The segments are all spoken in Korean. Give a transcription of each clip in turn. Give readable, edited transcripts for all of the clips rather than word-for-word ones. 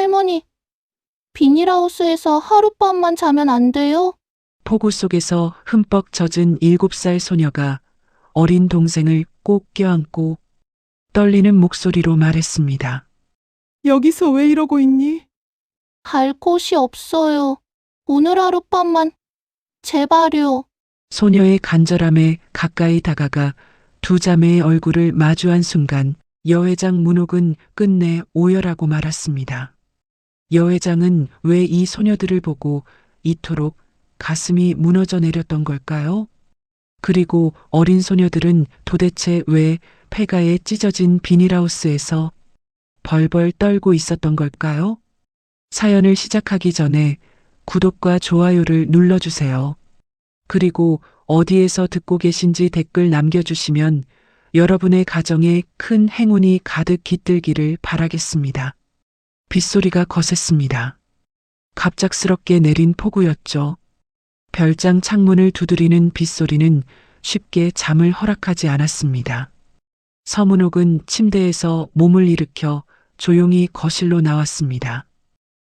할머니, 비닐하우스에서 하룻밤만 자면 안 돼요? 폭우 속에서 흠뻑 젖은 7살 소녀가 어린 동생을 꼭 껴안고 떨리는 목소리로 말했습니다. 여기서 왜 이러고 있니? 갈 곳이 없어요. 오늘 하룻밤만, 제발요. 소녀의 간절함에 가까이 다가가 두 자매의 얼굴을 마주한 순간 여회장 문옥은 끝내 오열하고 말았습니다. 여회장은 왜 이 소녀들을 보고 이토록 가슴이 무너져 내렸던 걸까요? 그리고 어린 소녀들은 도대체 왜 폐가에 찢어진 비닐하우스에서 벌벌 떨고 있었던 걸까요? 사연을 시작하기 전에 구독과 좋아요를 눌러주세요. 그리고 어디에서 듣고 계신지 댓글 남겨주시면 여러분의 가정에 큰 행운이 가득 깃들기를 바라겠습니다. 빗소리가 거셌습니다. 갑작스럽게 내린 폭우였죠. 별장 창문을 두드리는 빗소리는 쉽게 잠을 허락하지 않았습니다. 서문옥은 침대에서 몸을 일으켜 조용히 거실로 나왔습니다.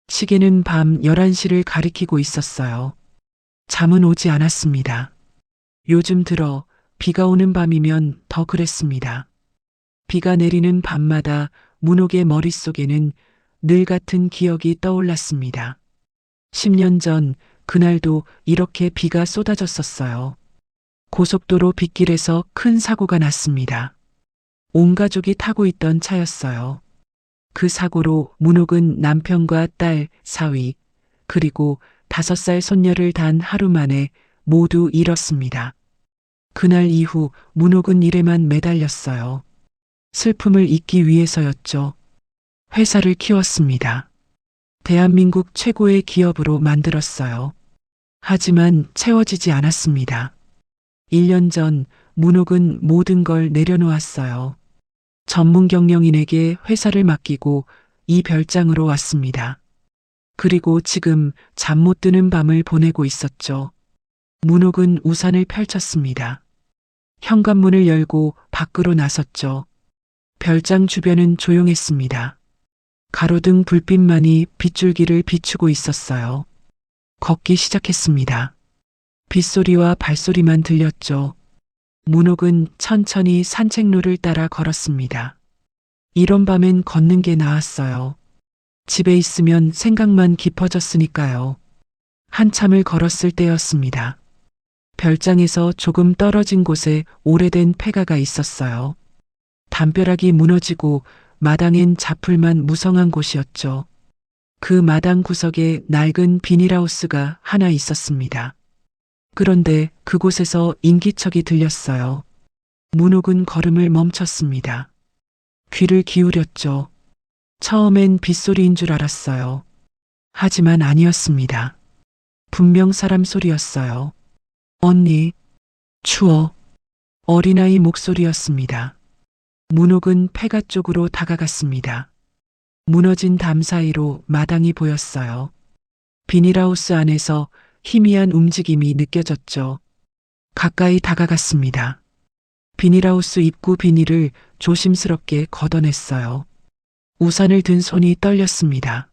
시계는 밤 11시를 가리키고 있었어요. 잠은 오지 않았습니다. 요즘 들어 비가 오는 밤이면 더 그랬습니다. 비가 내리는 밤마다 문옥의 머릿속에는 늘 같은 기억이 떠올랐습니다. 10년 전 그날도 이렇게 비가 쏟아졌었어요. 고속도로 빗길에서 큰 사고가 났습니다. 온 가족이 타고 있던 차였어요. 그 사고로 문옥은 남편과 딸, 사위, 그리고 5살 손녀를 단 하루 만에 모두 잃었습니다. 그날 이후 문옥은 일에만 매달렸어요. 슬픔을 잊기 위해서였죠. 회사를 키웠습니다. 대한민국 최고의 기업으로 만들었어요. 하지만 채워지지 않았습니다. 1년 전 문옥은 모든 걸 내려놓았어요. 전문 경영인에게 회사를 맡기고 이 별장으로 왔습니다. 그리고 지금 잠 못 드는 밤을 보내고 있었죠. 문옥은 우산을 펼쳤습니다. 현관문을 열고 밖으로 나섰죠. 별장 주변은 조용했습니다. 가로등 불빛만이 빗줄기를 비추고 있었어요. 걷기 시작했습니다. 빗소리와 발소리만 들렸죠. 문옥은 천천히 산책로를 따라 걸었습니다. 이런 밤엔 걷는 게 나았어요. 집에 있으면 생각만 깊어졌으니까요. 한참을 걸었을 때였습니다. 별장에서 조금 떨어진 곳에 오래된 폐가가 있었어요. 담벼락이 무너지고 마당엔 자풀만 무성한 곳이었죠. 그 마당 구석에 낡은 비닐하우스가 하나 있었습니다. 그런데 그곳에서 인기척이 들렸어요. 문옥은 걸음을 멈췄습니다. 귀를 기울였죠. 처음엔 빗소리인 줄 알았어요. 하지만 아니었습니다. 분명 사람 소리였어요. 언니, 추워. 어린아이 목소리였습니다. 문옥은 폐가 쪽으로 다가갔습니다. 무너진 담 사이로 마당이 보였어요. 비닐하우스 안에서 희미한 움직임이 느껴졌죠. 가까이 다가갔습니다. 비닐하우스 입구 비닐을 조심스럽게 걷어냈어요. 우산을 든 손이 떨렸습니다.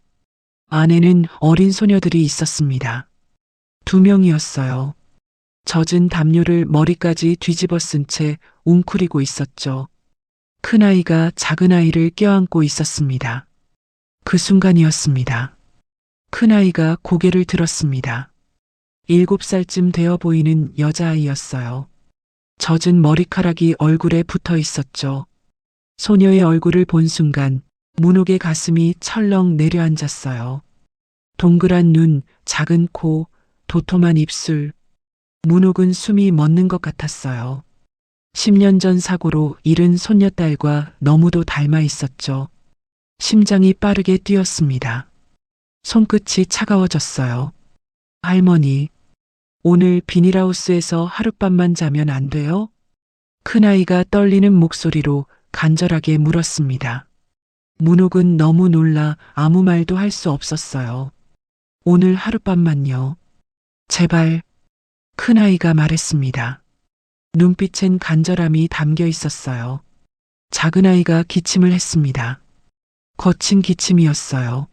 안에는 어린 소녀들이 있었습니다. 2명이었어요. 젖은 담요를 머리까지 뒤집어 쓴 채 웅크리고 있었죠. 큰아이가 작은아이를 껴안고 있었습니다. 그 순간이었습니다. 큰아이가 고개를 들었습니다. 7살쯤 되어 보이는 여자아이였어요. 젖은 머리카락이 얼굴에 붙어 있었죠. 소녀의 얼굴을 본 순간 문옥의 가슴이 철렁 내려앉았어요. 동그란 눈, 작은 코, 도톰한 입술. 문옥은 숨이 멎는 것 같았어요. 10년 전 사고로 잃은 손녀딸과 너무도 닮아 있었죠. 심장이 빠르게 뛰었습니다. 손끝이 차가워졌어요. 할머니, 오늘 비닐하우스에서 하룻밤만 자면 안 돼요? 큰아이가 떨리는 목소리로 간절하게 물었습니다. 문옥은 너무 놀라 아무 말도 할 수 없었어요. 오늘 하룻밤만요. 제발, 큰아이가 말했습니다. 눈빛엔 간절함이 담겨 있었어요. 작은아이가 기침을 했습니다. 거친 기침이었어요.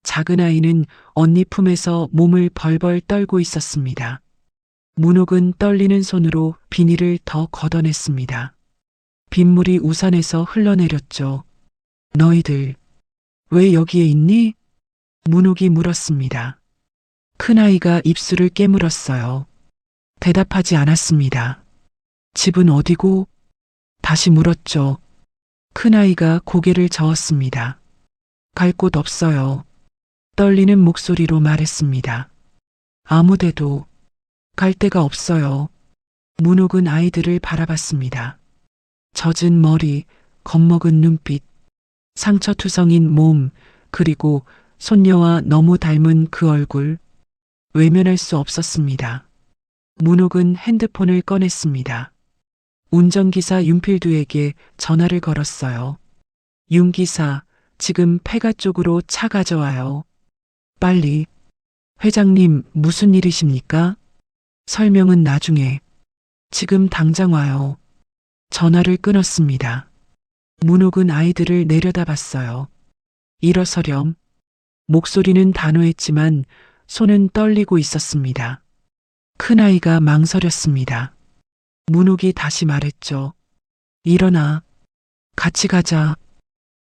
작은 아이는 언니 품에서 몸을 벌벌 떨고 있었습니다. 문옥은 떨리는 손으로 비닐을 더 걷어냈습니다. 빗물이 우산에서 흘러내렸죠. 너희들, 왜 여기에 있니? 문옥이 물었습니다. 큰아이가 입술을 깨물었어요. 대답하지 않았습니다. 집은 어디고? 다시 물었죠. 큰아이가 고개를 저었습니다. 갈 곳 없어요. 떨리는 목소리로 말했습니다. 아무데도 갈 데가 없어요. 문옥은 아이들을 바라봤습니다. 젖은 머리, 겁먹은 눈빛, 상처투성인 몸, 그리고 손녀와 너무 닮은 그 얼굴, 외면할 수 없었습니다. 문옥은 핸드폰을 꺼냈습니다. 운전기사 윤필두에게 전화를 걸었어요. 윤 기사, 지금 폐가 쪽으로 차 가져와요. 빨리. 회장님, 무슨 일이십니까? 설명은 나중에. 지금 당장 와요. 전화를 끊었습니다. 문옥은 아이들을 내려다봤어요. 일어서렴. 목소리는 단호했지만 손은 떨리고 있었습니다. 큰아이가 망설였습니다. 문옥이 다시 말했죠. 일어나. 같이 가자.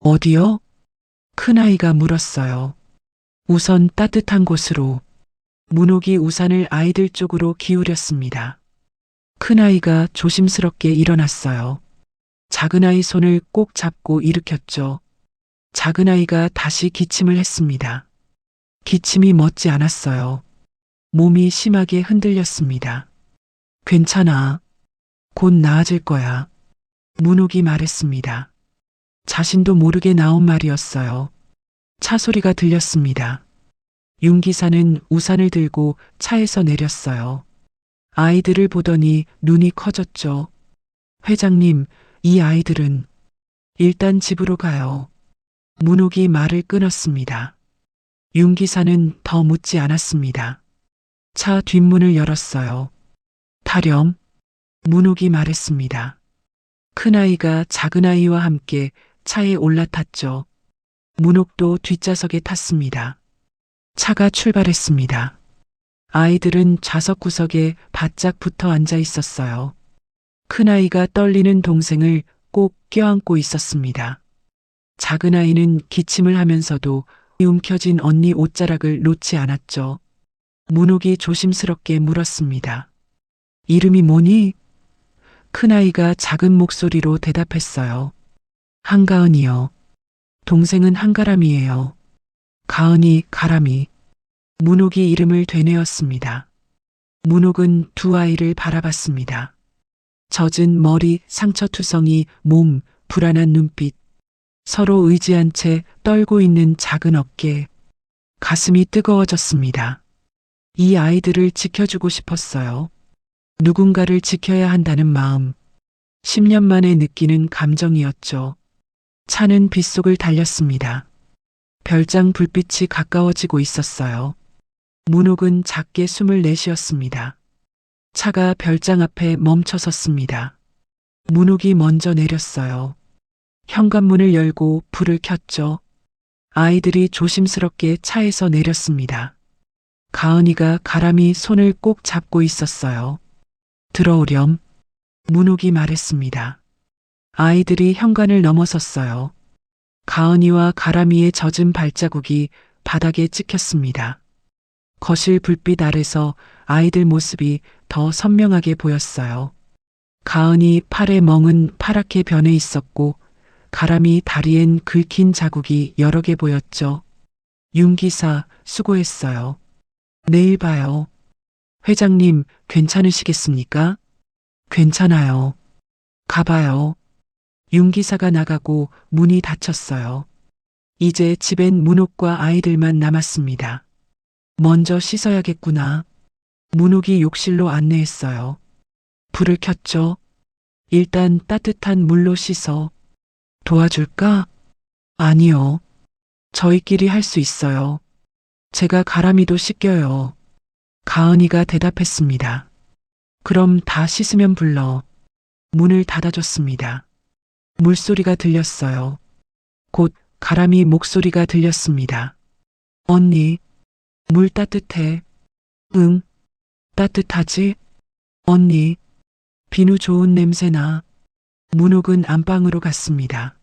어디요? 큰아이가 물었어요. 우선 따뜻한 곳으로. 문옥이 우산을 아이들 쪽으로 기울였습니다. 큰아이가 조심스럽게 일어났어요. 작은아이 손을 꼭 잡고 일으켰죠. 작은아이가 다시 기침을 했습니다. 기침이 멎지 않았어요. 몸이 심하게 흔들렸습니다. 괜찮아. 곧 나아질 거야. 문옥이 말했습니다. 자신도 모르게 나온 말이었어요. 차 소리가 들렸습니다. 윤 기사는 우산을 들고 차에서 내렸어요. 아이들을 보더니 눈이 커졌죠. 회장님, 이 아이들은 일단 집으로 가요. 문옥이 말을 끊었습니다. 윤 기사는 더 묻지 않았습니다. 차 뒷문을 열었어요. 타렴. 문옥이 말했습니다. 큰아이가 작은아이와 함께 차에 올라탔죠. 문옥도 뒷좌석에 탔습니다. 차가 출발했습니다. 아이들은 좌석 구석에 바짝 붙어 앉아 있었어요. 큰아이가 떨리는 동생을 꼭 껴안고 있었습니다. 작은아이는 기침을 하면서도 움켜진 언니 옷자락을 놓지 않았죠. 문옥이 조심스럽게 물었습니다. 이름이 뭐니? 큰아이가 작은 목소리로 대답했어요. 한가은이요. 동생은 한가람이에요. 가은이, 가람이. 문옥이 이름을 되뇌었습니다. 문옥은 두 아이를 바라봤습니다. 젖은 머리, 상처투성이, 몸, 불안한 눈빛. 서로 의지한 채 떨고 있는 작은 어깨. 가슴이 뜨거워졌습니다. 이 아이들을 지켜주고 싶었어요. 누군가를 지켜야 한다는 마음. 10년 만에 느끼는 감정이었죠. 차는 빗속을 달렸습니다. 별장 불빛이 가까워지고 있었어요. 문옥은 작게 숨을 내쉬었습니다. 차가 별장 앞에 멈춰섰습니다. 문옥이 먼저 내렸어요. 현관문을 열고 불을 켰죠. 아이들이 조심스럽게 차에서 내렸습니다. 가은이가 가람이 손을 꼭 잡고 있었어요. 들어오렴. 문옥이 말했습니다. 아이들이 현관을 넘어섰어요. 가은이와 가람이의 젖은 발자국이 바닥에 찍혔습니다. 거실 불빛 아래서 아이들 모습이 더 선명하게 보였어요. 가은이 팔에 멍은 파랗게 변해 있었고 가람이 다리엔 긁힌 자국이 여러 개 보였죠. 윤 기사, 수고했어요. 내일 봐요. 회장님, 괜찮으시겠습니까? 괜찮아요. 가봐요. 윤 기사가 나가고 문이 닫혔어요. 이제 집엔 문옥과 아이들만 남았습니다. 먼저 씻어야겠구나. 문옥이 욕실로 안내했어요. 불을 켰죠. 일단 따뜻한 물로 씻어. 도와줄까? 아니요. 저희끼리 할 수 있어요. 제가 가람이도 씻겨요. 가은이가 대답했습니다. 그럼 다 씻으면 불러. 문을 닫아줬습니다. 물소리가 들렸어요. 곧 가람이 목소리가 들렸습니다. 언니, 물 따뜻해. 응, 따뜻하지? 언니, 비누 좋은 냄새나. 문옥은 안방으로 갔습니다.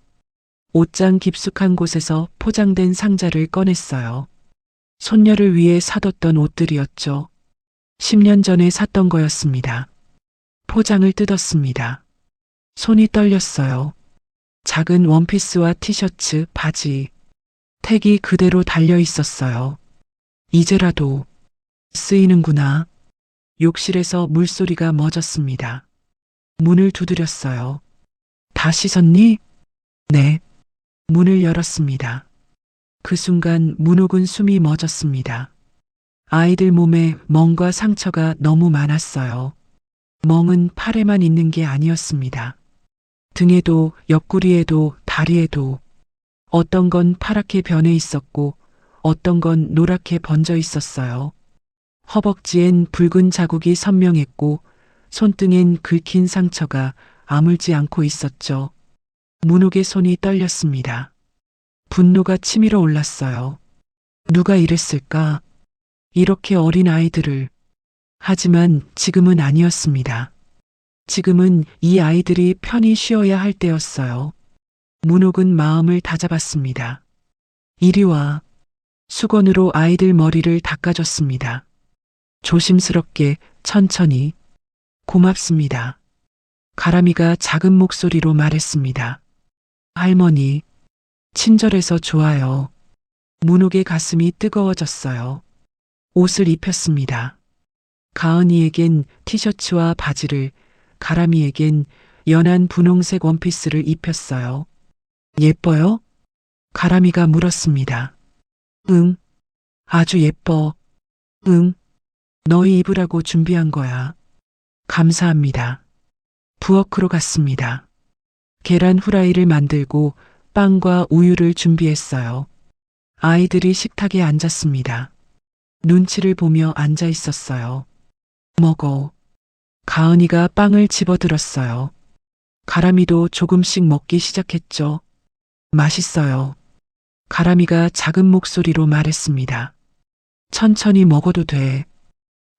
옷장 깊숙한 곳에서 포장된 상자를 꺼냈어요. 손녀를 위해 사뒀던 옷들이었죠. 10년 전에 샀던 거였습니다. 포장을 뜯었습니다. 손이 떨렸어요. 작은 원피스와 티셔츠, 바지. 택이 그대로 달려 있었어요. 이제라도 쓰이는구나. 욕실에서 물소리가 멎었습니다. 문을 두드렸어요. 다 씻었니? 네. 문을 열었습니다. 그 순간 문옥은 숨이 멎었습니다. 아이들 몸에 멍과 상처가 너무 많았어요. 멍은 팔에만 있는 게 아니었습니다. 등에도, 옆구리에도, 다리에도. 어떤 건 파랗게 변해 있었고 어떤 건 노랗게 번져 있었어요. 허벅지엔 붉은 자국이 선명했고 손등엔 긁힌 상처가 아물지 않고 있었죠. 문옥의 손이 떨렸습니다. 분노가 치밀어 올랐어요. 누가 이랬을까? 이렇게 어린 아이들을. 하지만 지금은 아니었습니다. 지금은 이 아이들이 편히 쉬어야 할 때였어요. 문옥은 마음을 다잡았습니다. 이리 와. 수건으로 아이들 머리를 닦아줬습니다. 조심스럽게, 천천히. 고맙습니다. 가람이가 작은 목소리로 말했습니다. 할머니, 친절해서 좋아요. 문옥의 가슴이 뜨거워졌어요. 옷을 입혔습니다. 가은이에겐 티셔츠와 바지를, 가람이에겐 연한 분홍색 원피스를 입혔어요. 예뻐요? 가람이가 물었습니다. 응, 아주 예뻐. 응, 너희 입으라고 준비한 거야. 감사합니다. 부엌으로 갔습니다. 계란 후라이를 만들고 빵과 우유를 준비했어요. 아이들이 식탁에 앉았습니다. 눈치를 보며 앉아 있었어요. 먹어. 가은이가 빵을 집어들었어요. 가람이도 조금씩 먹기 시작했죠. 맛있어요. 가람이가 작은 목소리로 말했습니다. 천천히 먹어도 돼.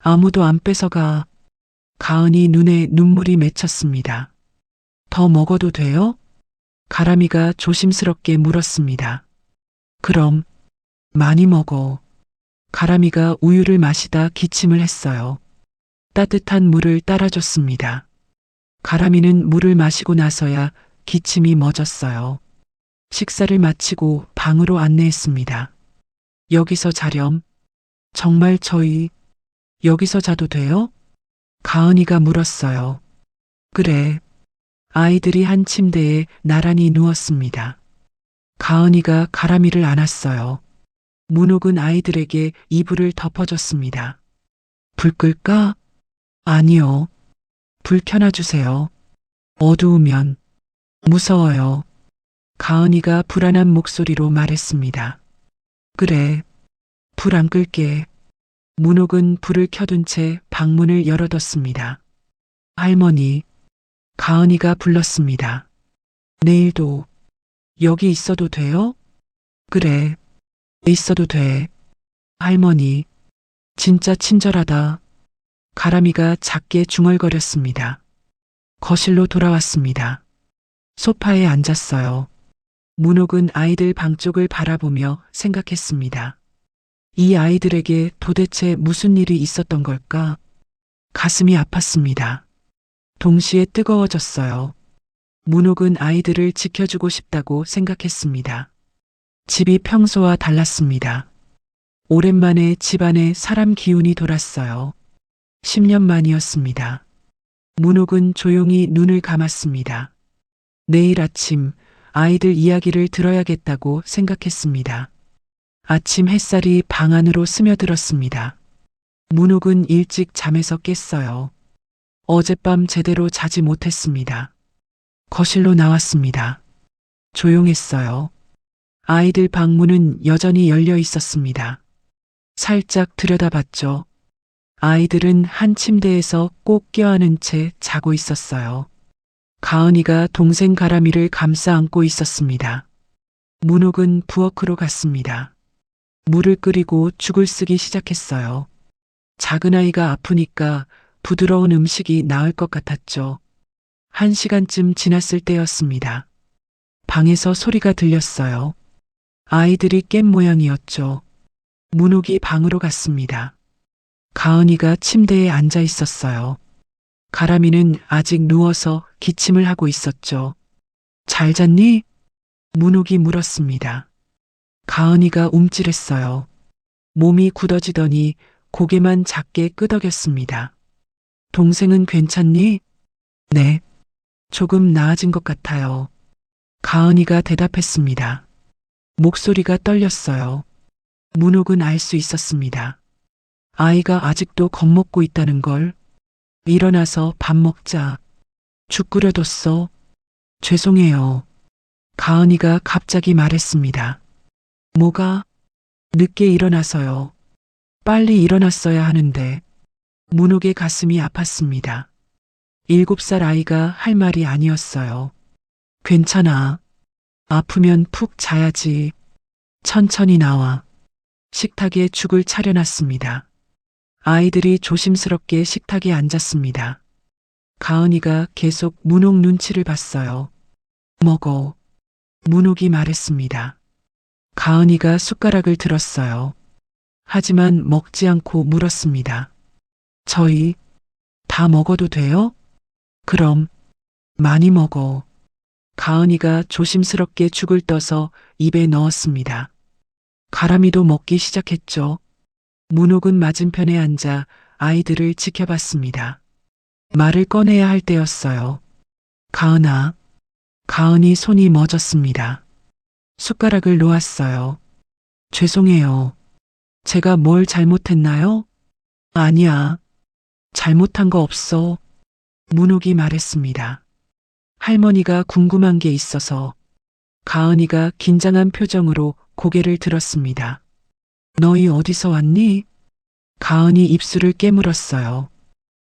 아무도 안 뺏어가. 가은이 눈에 눈물이 맺혔습니다. 더 먹어도 돼요? 가람이가 조심스럽게 물었습니다. 그럼 많이 먹어. 가람이가 우유를 마시다 기침을 했어요. 따뜻한 물을 따라줬습니다. 가람이는 물을 마시고 나서야 기침이 멎었어요. 식사를 마치고 방으로 안내했습니다. 여기서 자렴. 정말 저희 여기서 자도 돼요? 가은이가 물었어요. 그래. 아이들이 한 침대에 나란히 누웠습니다. 가은이가 가람이를 안았어요. 문옥은 아이들에게 이불을 덮어줬습니다. 불 끌까? 아니요. 불 켜놔주세요. 어두우면 무서워요. 가은이가 불안한 목소리로 말했습니다. 그래. 불 안 끌게. 문옥은 불을 켜둔 채 방문을 열어뒀습니다. 할머니. 가은이가 불렀습니다. 내일도 여기 있어도 돼요? 그래. 있어도 돼. 할머니. 진짜 친절하다. 가람이가 작게 중얼거렸습니다. 거실로 돌아왔습니다. 소파에 앉았어요. 문옥은 아이들 방 쪽을 바라보며 생각했습니다. 이 아이들에게 도대체 무슨 일이 있었던 걸까? 가슴이 아팠습니다. 동시에 뜨거워졌어요. 문옥은 아이들을 지켜주고 싶다고 생각했습니다. 집이 평소와 달랐습니다. 오랜만에 집안에 사람 기운이 돌았어요. 10년 만이었습니다. 문옥은 조용히 눈을 감았습니다. 내일 아침 아이들 이야기를 들어야겠다고 생각했습니다. 아침 햇살이 방 안으로 스며들었습니다. 문옥은 일찍 잠에서 깼어요. 어젯밤 제대로 자지 못했습니다. 거실로 나왔습니다. 조용했어요. 아이들 방문은 여전히 열려 있었습니다. 살짝 들여다봤죠. 아이들은 한 침대에서 꼭 껴안은 채 자고 있었어요. 가은이가 동생 가람이를 감싸 안고 있었습니다. 문옥은 부엌으로 갔습니다. 물을 끓이고 죽을 쓰기 시작했어요. 작은 아이가 아프니까 부드러운 음식이 나을 것 같았죠. 1시간쯤 지났을 때였습니다. 방에서 소리가 들렸어요. 아이들이 깬 모양이었죠. 문옥이 방으로 갔습니다. 가은이가 침대에 앉아 있었어요. 가람이는 아직 누워서 기침을 하고 있었죠. 잘 잤니? 문옥이 물었습니다. 가은이가 움찔했어요. 몸이 굳어지더니 고개만 작게 끄덕였습니다. 동생은 괜찮니? 네. 조금 나아진 것 같아요. 가은이가 대답했습니다. 목소리가 떨렸어요. 문옥은 알 수 있었습니다. 아이가 아직도 겁먹고 있다는 걸. 일어나서 밥 먹자. 죽 끓여뒀어. 죄송해요. 가은이가 갑자기 말했습니다. 뭐가? 늦게 일어나서요. 빨리 일어났어야 하는데. 문옥의 가슴이 아팠습니다. 7살 아이가 할 말이 아니었어요. 괜찮아. 아프면 푹 자야지. 천천히 나와. 식탁에 죽을 차려놨습니다. 아이들이 조심스럽게 식탁에 앉았습니다. 가은이가 계속 문옥 눈치를 봤어요. 먹어. 문옥이 말했습니다. 가은이가 숟가락을 들었어요. 하지만 먹지 않고 물었습니다. 저희 다 먹어도 돼요? 그럼 많이 먹어. 가은이가 조심스럽게 죽을 떠서 입에 넣었습니다. 가람이도 먹기 시작했죠. 문옥은 맞은편에 앉아 아이들을 지켜봤습니다. 말을 꺼내야 할 때였어요. 가은아. 가은이 손이 멎었습니다. 숟가락을 놓았어요. 죄송해요. 제가 뭘 잘못했나요? 아니야. 잘못한 거 없어. 문옥이 말했습니다. 할머니가 궁금한 게 있어서. 가은이가 긴장한 표정으로 고개를 들었습니다. 너희 어디서 왔니? 가은이 입술을 깨물었어요.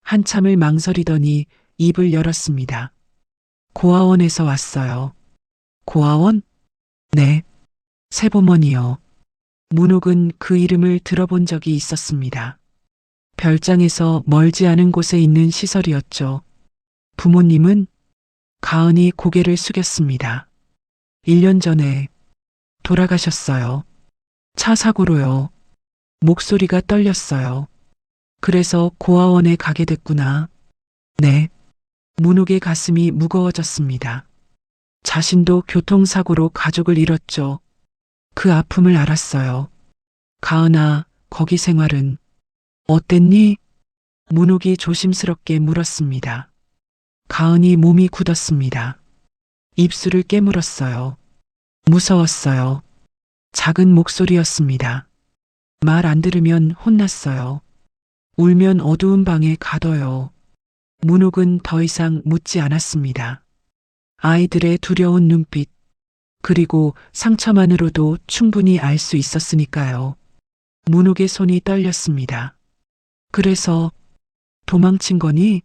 한참을 망설이더니 입을 열었습니다. 고아원에서 왔어요. 고아원? 네. 세보머니요. 문옥은 그 이름을 들어본 적이 있었습니다. 별장에서 멀지 않은 곳에 있는 시설이었죠. 부모님은? 가은이 고개를 숙였습니다. 1년 전에 돌아가셨어요. 차 사고로요. 목소리가 떨렸어요. 그래서 고아원에 가게 됐구나. 네. 문옥의 가슴이 무거워졌습니다. 자신도 교통사고로 가족을 잃었죠. 그 아픔을 알았어요. 가은아, 거기 생활은 어땠니? 문옥이 조심스럽게 물었습니다. 가은이 몸이 굳었습니다. 입술을 깨물었어요. 무서웠어요. 작은 목소리였습니다. 말 안 들으면 혼났어요. 울면 어두운 방에 가둬요. 문옥은 더 이상 묻지 않았습니다. 아이들의 두려운 눈빛, 그리고 상처만으로도 충분히 알 수 있었으니까요. 문옥의 손이 떨렸습니다. 그래서 도망친 거니?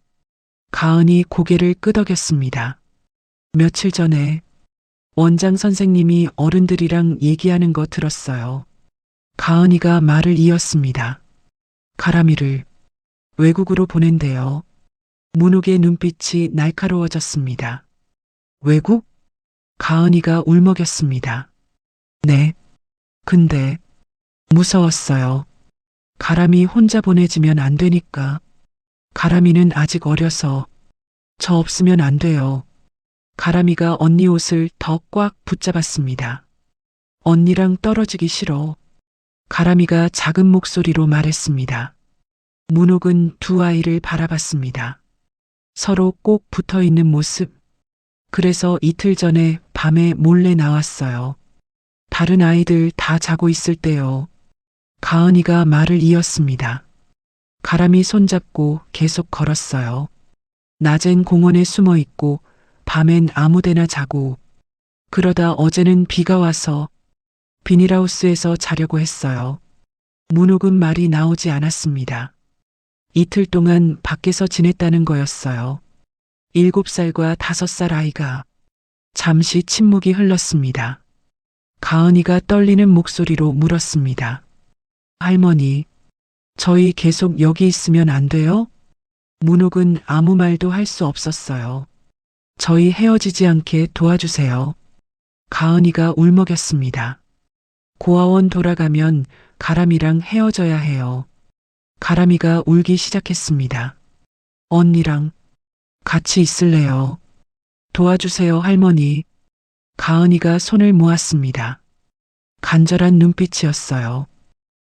가은이 고개를 끄덕였습니다. 며칠 전에 원장 선생님이 어른들이랑 얘기하는 거 들었어요. 가은이가 말을 이었습니다. 가람이를 외국으로 보낸대요. 문옥의 눈빛이 날카로워졌습니다. 외국? 가은이가 울먹였습니다. 네. 근데 무서웠어요. 가람이 혼자 보내지면 안 되니까. 가람이는 아직 어려서 저 없으면 안 돼요. 가람이가 언니 옷을 더 꽉 붙잡았습니다. 언니랑 떨어지기 싫어. 가람이가 작은 목소리로 말했습니다. 문옥은 두 아이를 바라봤습니다. 서로 꼭 붙어 있는 모습. 그래서 이틀 전에 밤에 몰래 나왔어요. 다른 아이들 다 자고 있을 때요. 가은이가 말을 이었습니다. 가람이 손잡고 계속 걸었어요. 낮엔 공원에 숨어 있고 밤엔 아무데나 자고, 그러다 어제는 비가 와서 비닐하우스에서 자려고 했어요. 문옥은 말이 나오지 않았습니다. 이틀 동안 밖에서 지냈다는 거였어요. 7살과 5살 아이가. 잠시 침묵이 흘렀습니다. 가은이가 떨리는 목소리로 물었습니다. 할머니, 저희 계속 여기 있으면 안 돼요? 문옥은 아무 말도 할 수 없었어요. 저희 헤어지지 않게 도와주세요. 가은이가 울먹였습니다. 고아원 돌아가면 가람이랑 헤어져야 해요. 가람이가 울기 시작했습니다. 언니랑 같이 있을래요. 도와주세요, 할머니. 가은이가 손을 모았습니다. 간절한 눈빛이었어요.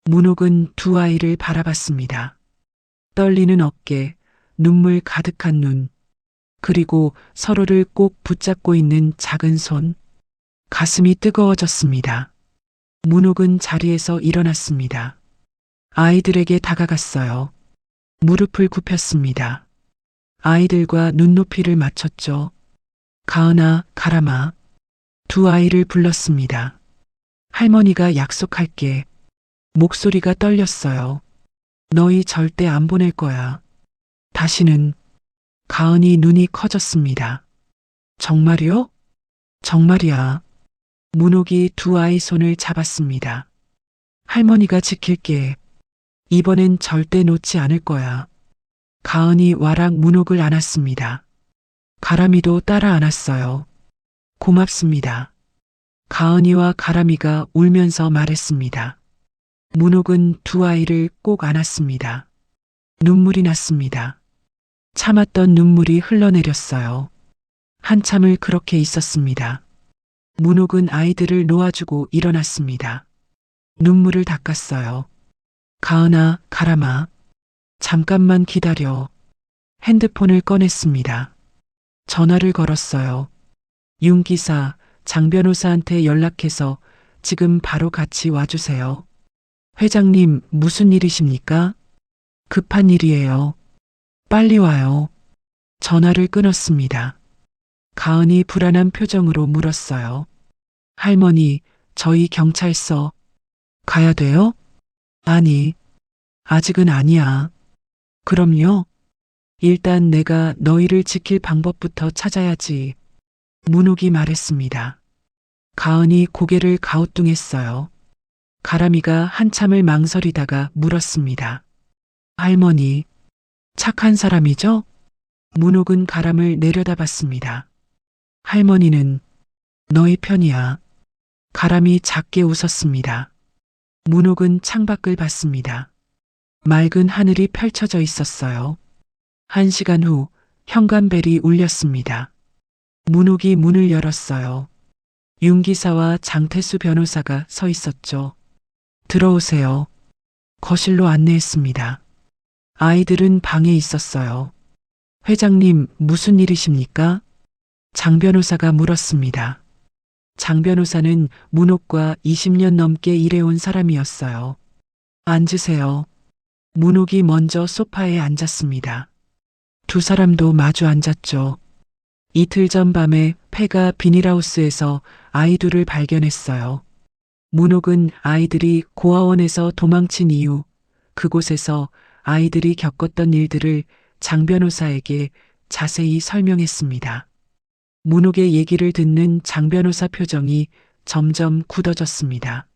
문옥은 두 아이를 바라봤습니다. 떨리는 어깨, 눈물 가득한 눈, 그리고 서로를 꼭 붙잡고 있는 작은 손. 가슴이 뜨거워졌습니다. 문옥은 자리에서 일어났습니다. 아이들에게 다가갔어요. 무릎을 굽혔습니다. 아이들과 눈높이를 맞췄죠. 가은아, 가람아. 두 아이를 불렀습니다. 할머니가 약속할게. 목소리가 떨렸어요. 너희 절대 안 보낼 거야. 다시는. 가은이 눈이 커졌습니다. 정말이요? 정말이야. 문옥이 두 아이 손을 잡았습니다. 할머니가 지킬게. 이번엔 절대 놓지 않을 거야. 가은이 와락 문옥을 안았습니다. 가람이도 따라 안았어요. 고맙습니다. 가은이와 가람이가 울면서 말했습니다. 문옥은 두 아이를 꼭 안았습니다. 눈물이 났습니다. 참았던 눈물이 흘러내렸어요. 한참을 그렇게 있었습니다. 문옥은 아이들을 놓아주고 일어났습니다. 눈물을 닦았어요. 가은아, 가람아. 잠깐만 기다려. 핸드폰을 꺼냈습니다. 전화를 걸었어요. 윤 기사, 장 변호사한테 연락해서 지금 바로 같이 와주세요. 회장님, 무슨 일이십니까? 급한 일이에요. 빨리 와요. 전화를 끊었습니다. 가은이 불안한 표정으로 물었어요. 할머니, 저희 경찰서 가야 돼요? 아니, 아직은 아니야. 그럼요. 일단 내가 너희를 지킬 방법부터 찾아야지. 문옥이 말했습니다. 가은이 고개를 가우뚱했어요. 가람이가 한참을 망설이다가 물었습니다. 할머니, 착한 사람이죠? 문옥은 가람을 내려다봤습니다. 할머니는 너희 편이야. 가람이 작게 웃었습니다. 문옥은 창밖을 봤습니다. 맑은 하늘이 펼쳐져 있었어요. 1시간 후 현관벨이 울렸습니다. 문옥이 문을 열었어요. 윤 기사와 장태수 변호사가 서 있었죠. 들어오세요. 거실로 안내했습니다. 아이들은 방에 있었어요. 회장님, 무슨 일이십니까? 장 변호사가 물었습니다. 장 변호사는 문옥과 20년 넘게 일해온 사람이었어요. 앉으세요. 문옥이 먼저 소파에 앉았습니다. 두 사람도 마주 앉았죠. 이틀 전 밤에 폐가 비닐하우스에서 아이 둘을 발견했어요. 문옥은 아이들이 고아원에서 도망친 이후 그곳에서 아이들이 겪었던 일들을 장 변호사에게 자세히 설명했습니다. 문옥의 얘기를 듣는 장 변호사 표정이 점점 굳어졌습니다.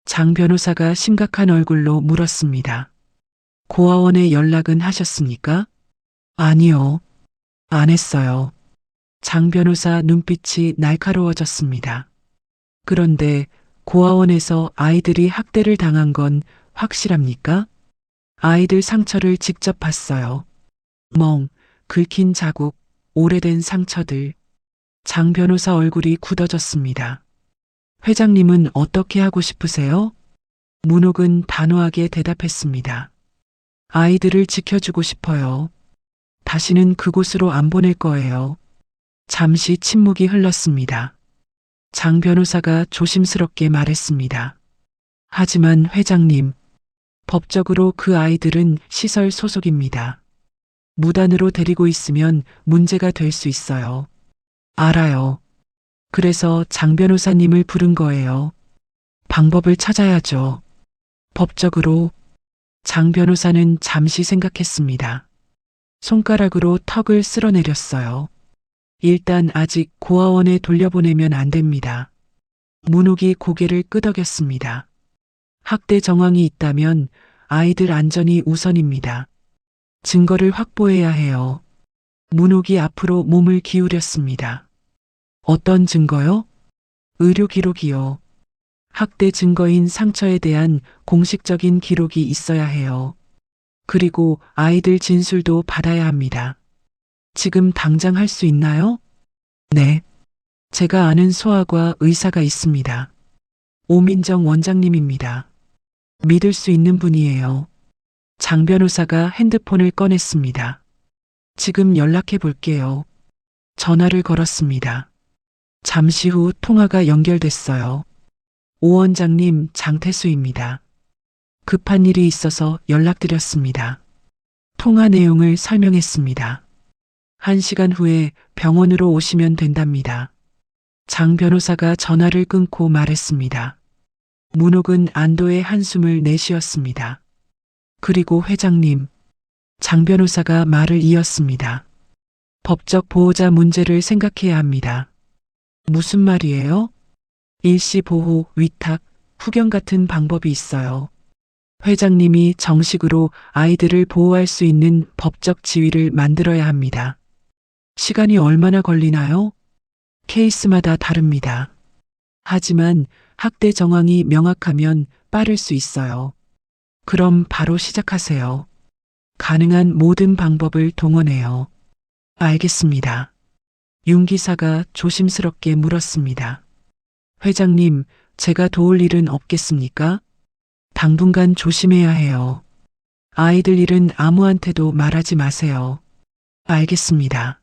장 변호사가 심각한 얼굴로 물었습니다. 고아원에 연락은 하셨습니까? 아니요. 안 했어요. 장 변호사 눈빛이 날카로워졌습니다. 그런데 고아원에서 아이들이 학대를 당한 건 확실합니까? 아이들 상처를 직접 봤어요. 긁힌 자국, 오래된 상처들. 장 변호사 얼굴이 굳어졌습니다. 회장님은 어떻게 하고 싶으세요? 문옥은 단호하게 대답했습니다. 아이들을 지켜주고 싶어요. 다시는 그곳으로 안 보낼 거예요. 잠시 침묵이 흘렀습니다. 장 변호사가 조심스럽게 말했습니다. 하지만 회장님, 법적으로 그 아이들은 시설 소속입니다. 무단으로 데리고 있으면 문제가 될 수 있어요. 알아요. 그래서 장 변호사님을 부른 거예요. 방법을 찾아야죠. 법적으로. 장 변호사는 잠시 생각했습니다. 손가락으로 턱을 쓸어내렸어요. 일단 아직 고아원에 돌려보내면 안 됩니다. 문옥이 고개를 끄덕였습니다. 학대 정황이 있다면 아이들 안전이 우선입니다. 증거를 확보해야 해요. 문옥이 앞으로 몸을 기울였습니다. 어떤 증거요? 의료 기록이요. 학대 증거인 상처에 대한 공식적인 기록이 있어야 해요. 그리고 아이들 진술도 받아야 합니다. 지금 당장 할 수 있나요? 네. 제가 아는 소아과 의사가 있습니다. 오민정 원장님입니다. 믿을 수 있는 분이에요. 장 변호사가 핸드폰을 꺼냈습니다. 지금 연락해 볼게요. 전화를 걸었습니다. 잠시 후 통화가 연결됐어요. 오 원장님, 장태수입니다. 급한 일이 있어서 연락드렸습니다. 통화 내용을 설명했습니다. 1시간 후에 병원으로 오시면 된답니다. 장 변호사가 전화를 끊고 말했습니다. 문옥은 안도의 한숨을 내쉬었습니다. 그리고 회장님, 장 변호사가 말을 이었습니다. 법적 보호자 문제를 생각해야 합니다. 무슨 말이에요? 일시 보호, 위탁, 후견 같은 방법이 있어요. 회장님이 정식으로 아이들을 보호할 수 있는 법적 지위를 만들어야 합니다. 시간이 얼마나 걸리나요? 케이스마다 다릅니다. 하지만 학대 정황이 명확하면 빠를 수 있어요. 그럼 바로 시작하세요. 가능한 모든 방법을 동원해요. 알겠습니다. 윤 기사가 조심스럽게 물었습니다. 회장님, 제가 도울 일은 없겠습니까? 당분간 조심해야 해요. 아이들 일은 아무한테도 말하지 마세요. 알겠습니다.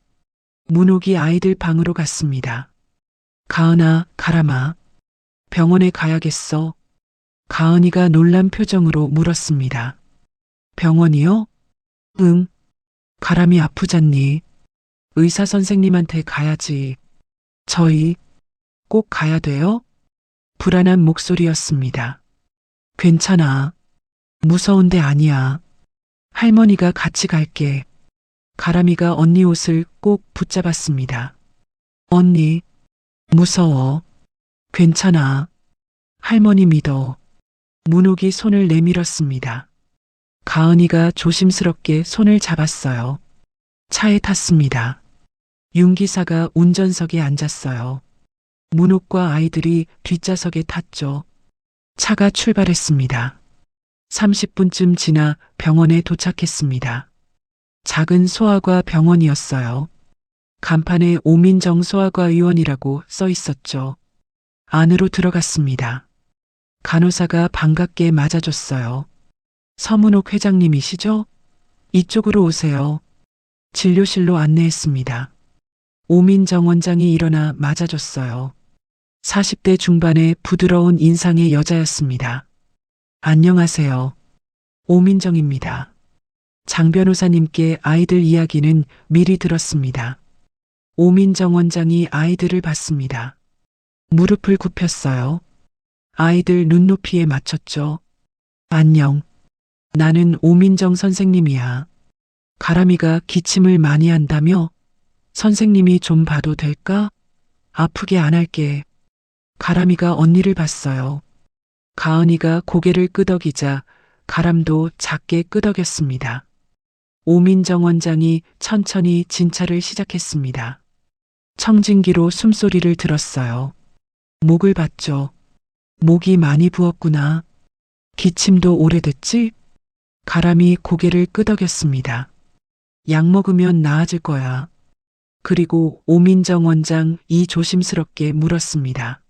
문옥이 아이들 방으로 갔습니다. 가은아, 가람아. 병원에 가야겠어. 가은이가 놀란 표정으로 물었습니다. 병원이요? 응. 가람이 아프잖니. 의사 선생님한테 가야지. 저희 꼭 가야 돼요? 불안한 목소리였습니다. 괜찮아. 무서운데 아니야. 할머니가 같이 갈게. 가람이가 언니 옷을 꼭 붙잡았습니다. 언니, 무서워. 괜찮아. 할머니 믿어. 문옥이 손을 내밀었습니다. 가은이가 조심스럽게 손을 잡았어요. 차에 탔습니다. 윤 기사가 운전석에 앉았어요. 문옥과 아이들이 뒷좌석에 탔죠. 차가 출발했습니다. 30분쯤 지나 병원에 도착했습니다. 작은 소아과 병원이었어요. 간판에 오민정 소아과 의원이라고 써 있었죠. 안으로 들어갔습니다. 간호사가 반갑게 맞아줬어요. 서문옥 회장님이시죠? 이쪽으로 오세요. 진료실로 안내했습니다. 오민정 원장이 일어나 맞아줬어요. 40대 중반의 부드러운 인상의 여자였습니다. 안녕하세요. 오민정입니다. 장 변호사님께 아이들 이야기는 미리 들었습니다. 오민정 원장이 아이들을 봤습니다. 무릎을 굽혔어요. 아이들 눈높이에 맞췄죠. 안녕. 나는 오민정 선생님이야. 가람이가 기침을 많이 한다며? 선생님이 좀 봐도 될까? 아프게 안 할게. 가람이가 언니를 봤어요. 가은이가 고개를 끄덕이자 가람도 작게 끄덕였습니다. 오민정 원장이 천천히 진찰을 시작했습니다. 청진기로 숨소리를 들었어요. 목을 봤죠. 목이 많이 부었구나. 기침도 오래됐지? 가람이 고개를 끄덕였습니다. 약 먹으면 나아질 거야. 그리고 오민정 원장 조심스럽게 물었습니다.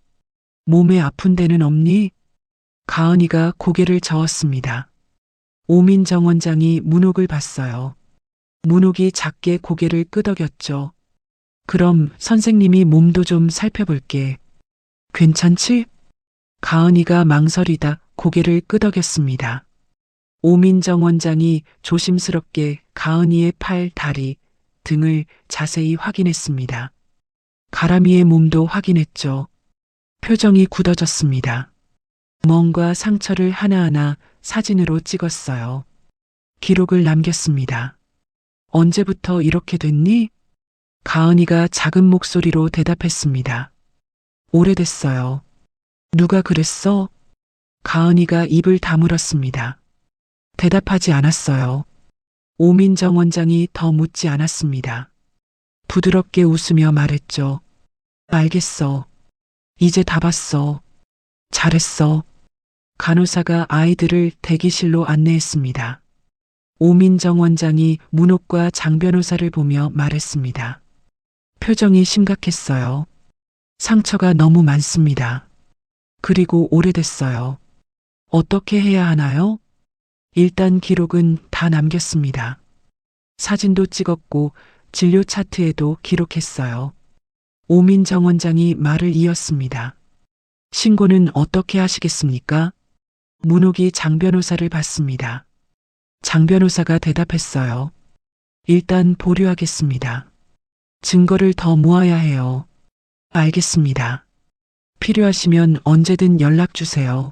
몸에 아픈 데는 없니? 가은이가 고개를 저었습니다. 오민정 원장이 문옥을 봤어요. 문옥이 작게 고개를 끄덕였죠. 그럼 선생님이 몸도 좀 살펴볼게. 괜찮지? 가은이가 망설이다 고개를 끄덕였습니다. 오민정 원장이 조심스럽게 가은이의 팔, 다리, 등을 자세히 확인했습니다. 가람이의 몸도 확인했죠. 표정이 굳어졌습니다. 멍과 상처를 하나하나 사진으로 찍었어요. 기록을 남겼습니다. 언제부터 이렇게 됐니? 가은이가 작은 목소리로 대답했습니다. 오래됐어요. 누가 그랬어? 가은이가 입을 다물었습니다. 대답하지 않았어요. 오민정 원장이 더 묻지 않았습니다. 부드럽게 웃으며 말했죠. 알겠어. 이제 다 봤어. 잘했어. 간호사가 아이들을 대기실로 안내했습니다. 오민정 원장이 문옥과 장 변호사를 보며 말했습니다. 표정이 심각했어요. 상처가 너무 많습니다. 그리고 오래됐어요. 어떻게 해야 하나요? 일단 기록은 다 남겼습니다. 사진도 찍었고 진료 차트에도 기록했어요. 오민정 원장이 말을 이었습니다. 신고는 어떻게 하시겠습니까? 문옥이 장 변호사를 봤습니다. 장 변호사가 대답했어요. 일단 보류하겠습니다. 증거를 더 모아야 해요. 알겠습니다. 필요하시면 언제든 연락 주세요.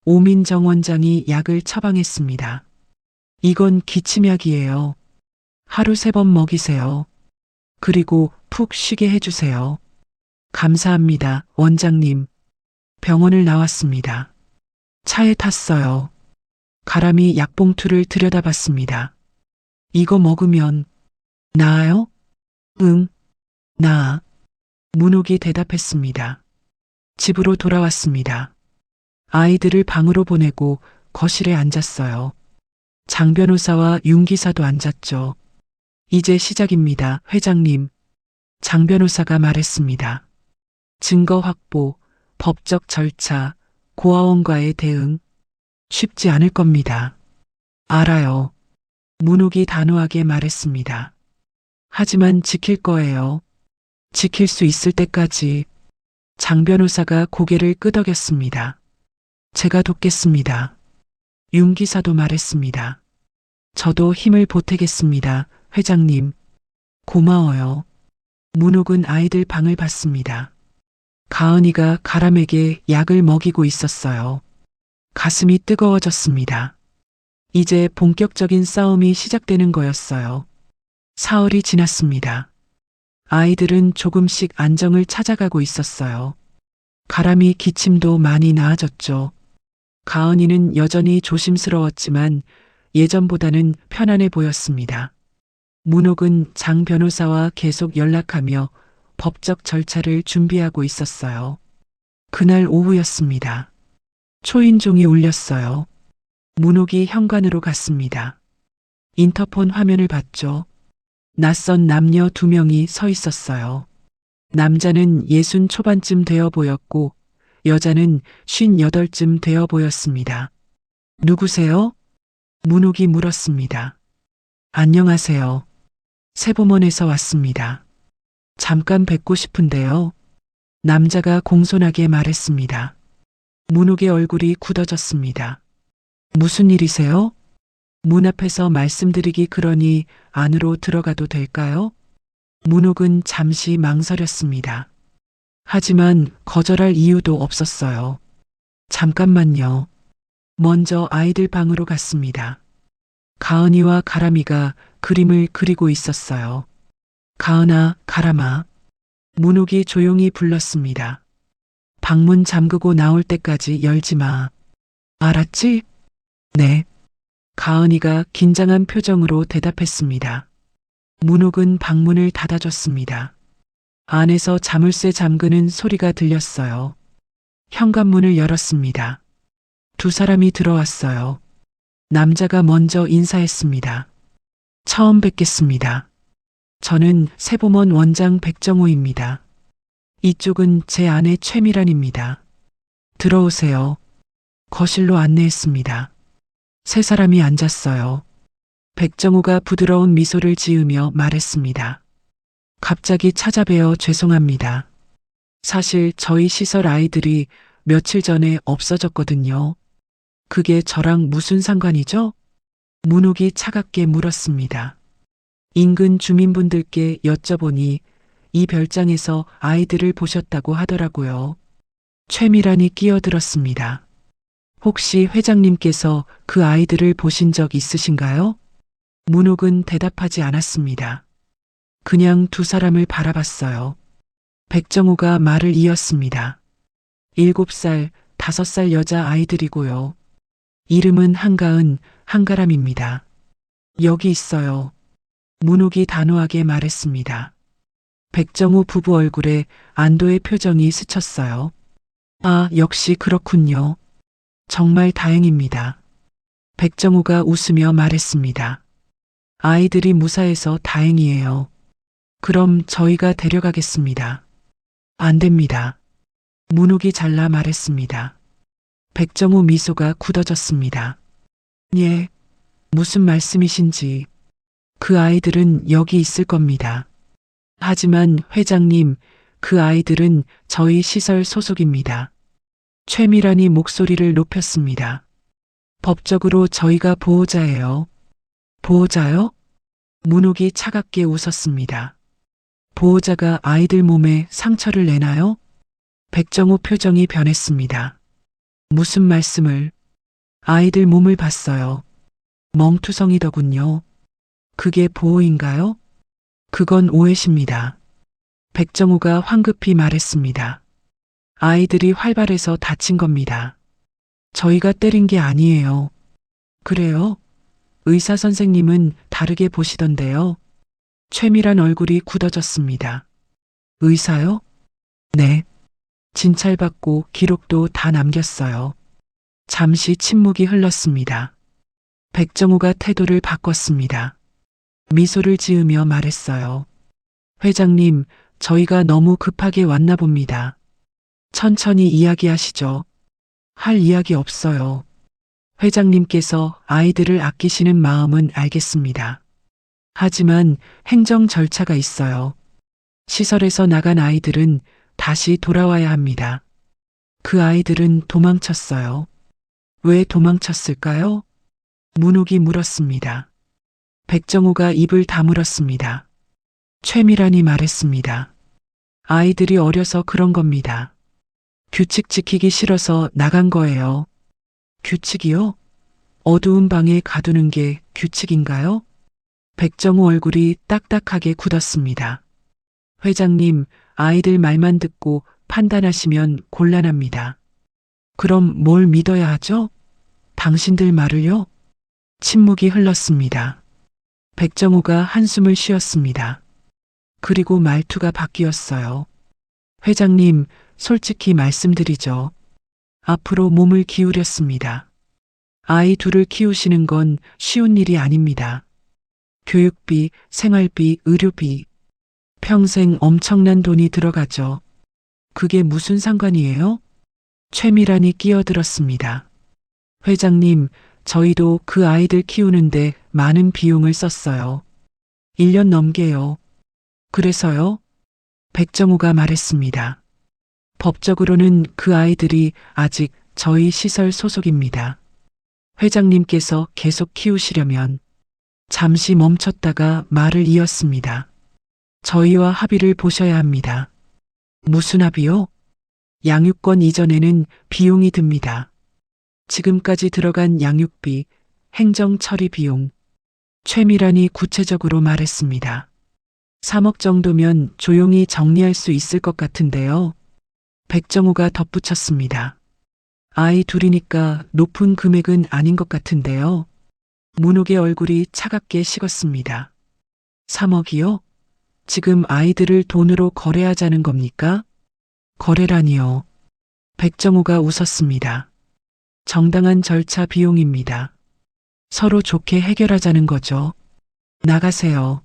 오민정 원장이 약을 처방했습니다. 이건 기침약이에요. 하루 3번 먹이세요. 그리고 푹 쉬게 해주세요. 감사합니다, 원장님. 병원을 나왔습니다. 차에 탔어요. 가람이 약봉투를 들여다봤습니다. 이거 먹으면 나아요? 응, 나아. 문옥이 대답했습니다. 집으로 돌아왔습니다. 아이들을 방으로 보내고 거실에 앉았어요. 장 변호사와 윤 기사도 앉았죠. 이제 시작입니다, 회장님. 장 변호사가 말했습니다. 증거 확보, 법적 절차, 고아원과의 대응. 쉽지 않을 겁니다. 알아요. 문옥이 단호하게 말했습니다. 하지만 지킬 거예요. 지킬 수 있을 때까지. 장 변호사가 고개를 끄덕였습니다. 제가 돕겠습니다. 윤 기사도 말했습니다. 저도 힘을 보태겠습니다, 회장님. 고마워요. 문옥은 아이들 방을 봤습니다. 가은이가 가람에게 약을 먹이고 있었어요. 가슴이 뜨거워졌습니다. 이제 본격적인 싸움이 시작되는 거였어요. 사흘이 지났습니다. 아이들은 조금씩 안정을 찾아가고 있었어요. 가람이 기침도 많이 나아졌죠. 가은이는 여전히 조심스러웠지만 예전보다는 편안해 보였습니다. 문옥은 장 변호사와 계속 연락하며 법적 절차를 준비하고 있었어요. 그날 오후였습니다. 초인종이 울렸어요. 문옥이 현관으로 갔습니다. 인터폰 화면을 봤죠. 낯선 남녀 2명이 서 있었어요. 남자는 60 초반쯤 되어 보였고 여자는 58쯤 되어 보였습니다. 누구세요? 문옥이 물었습니다. 안녕하세요. 세보먼에서 왔습니다. 잠깐 뵙고 싶은데요. 남자가 공손하게 말했습니다. 문옥의 얼굴이 굳어졌습니다. 무슨 일이세요? 문 앞에서 말씀드리기 그러니 안으로 들어가도 될까요? 문옥은 잠시 망설였습니다. 하지만 거절할 이유도 없었어요. 잠깐만요. 먼저 아이들 방으로 갔습니다. 가은이와 가람이가 그림을 그리고 있었어요. 가은아, 가람아. 문옥이 조용히 불렀습니다. 방문 잠그고 나올 때까지 열지 마. 알았지? 네. 가은이가 긴장한 표정으로 대답했습니다. 문옥은 방문을 닫아줬습니다. 안에서 자물쇠 잠그는 소리가 들렸어요. 현관문을 열었습니다. 2 사람이 들어왔어요. 남자가 먼저 인사했습니다. 처음 뵙겠습니다. 저는 세보먼 원장 백정호입니다. 이쪽은 제 아내 최미란입니다. 들어오세요. 거실로 안내했습니다. 3 사람이 앉았어요. 백정호가 부드러운 미소를 지으며 말했습니다. 갑자기 찾아뵈어 죄송합니다. 사실 저희 시설 아이들이 며칠 전에 없어졌거든요. 그게 저랑 무슨 상관이죠? 문옥이 차갑게 물었습니다. 인근 주민분들께 여쭤보니 이 별장에서 아이들을 보셨다고 하더라고요. 최미란이 끼어들었습니다. 혹시 회장님께서 그 아이들을 보신 적 있으신가요? 문옥은 대답하지 않았습니다. 그냥 2 사람을 바라봤어요. 백정호가 말을 이었습니다. 7살, 5살 여자 아이들이고요. 이름은 한가은, 한가람입니다. 여기 있어요. 문옥이 단호하게 말했습니다. 백정우 부부 얼굴에 안도의 표정이 스쳤어요. 아, 역시 그렇군요. 정말 다행입니다. 백정우가 웃으며 말했습니다. 아이들이 무사해서 다행이에요. 그럼 저희가 데려가겠습니다. 안 됩니다. 문옥이 잘라 말했습니다. 백정우 미소가 굳어졌습니다. 예, 무슨 말씀이신지. 그 아이들은 여기 있을 겁니다. 하지만 회장님, 그 아이들은 저희 시설 소속입니다. 최미란이 목소리를 높였습니다. 법적으로 저희가 보호자예요. 보호자요? 문옥이 차갑게 웃었습니다. 보호자가 아이들 몸에 상처를 내나요? 백정우 표정이 변했습니다. 무슨 말씀을? 아이들 몸을 봤어요. 멍투성이더군요. 그게 보호인가요? 그건 오해십니다. 백정우가 황급히 말했습니다. 아이들이 활발해서 다친 겁니다. 저희가 때린 게 아니에요. 그래요? 의사 선생님은 다르게 보시던데요. 최미란 얼굴이 굳어졌습니다. 의사요? 네. 진찰받고 기록도 다 남겼어요. 잠시 침묵이 흘렀습니다. 백정우가 태도를 바꿨습니다. 미소를 지으며 말했어요. 회장님, 저희가 너무 급하게 왔나 봅니다. 천천히 이야기하시죠. 할 이야기 없어요. 회장님께서 아이들을 아끼시는 마음은 알겠습니다. 하지만 행정 절차가 있어요. 시설에서 나간 아이들은 다시 돌아와야 합니다. 그 아이들은 도망쳤어요. 왜 도망쳤을까요? 문옥이 물었습니다. 백정우가 입을 다물었습니다. 최미란이 말했습니다. 아이들이 어려서 그런 겁니다. 규칙 지키기 싫어서 나간 거예요. 규칙이요? 어두운 방에 가두는 게 규칙인가요? 백정우 얼굴이 딱딱하게 굳었습니다. 회장님, 아이들 말만 듣고 판단하시면 곤란합니다. 그럼 뭘 믿어야 하죠? 당신들 말을요? 침묵이 흘렀습니다. 백정우가 한숨을 쉬었습니다. 그리고 말투가 바뀌었어요. 회장님, 솔직히 말씀드리죠. 앞으로 몸을 기울였습니다. 아이 둘을 키우시는 건 쉬운 일이 아닙니다. 교육비, 생활비, 의료비. 평생 엄청난 돈이 들어가죠. 그게 무슨 상관이에요? 최미란이 끼어들었습니다. 회장님, 저희도 그 아이들 키우는데 많은 비용을 썼어요. 1년 넘게요. 그래서요? 백정우가 말했습니다. 법적으로는 그 아이들이 아직 저희 시설 소속입니다. 회장님께서 계속 키우시려면 잠시 멈췄다가 말을 이었습니다. 저희와 합의를 보셔야 합니다. 무슨 합의요? 양육권 이전에는 비용이 듭니다. 지금까지 들어간 양육비, 행정 처리 비용. 최미란이 구체적으로 말했습니다. 3억 정도면 조용히 정리할 수 있을 것 같은데요. 백정우가 덧붙였습니다. 아이 둘이니까 높은 금액은 아닌 것 같은데요. 문옥의 얼굴이 차갑게 식었습니다. 3억이요? 지금 아이들을 돈으로 거래하자는 겁니까? 거래라니요. 백정우가 웃었습니다. 정당한 절차 비용입니다. 서로 좋게 해결하자는 거죠. 나가세요.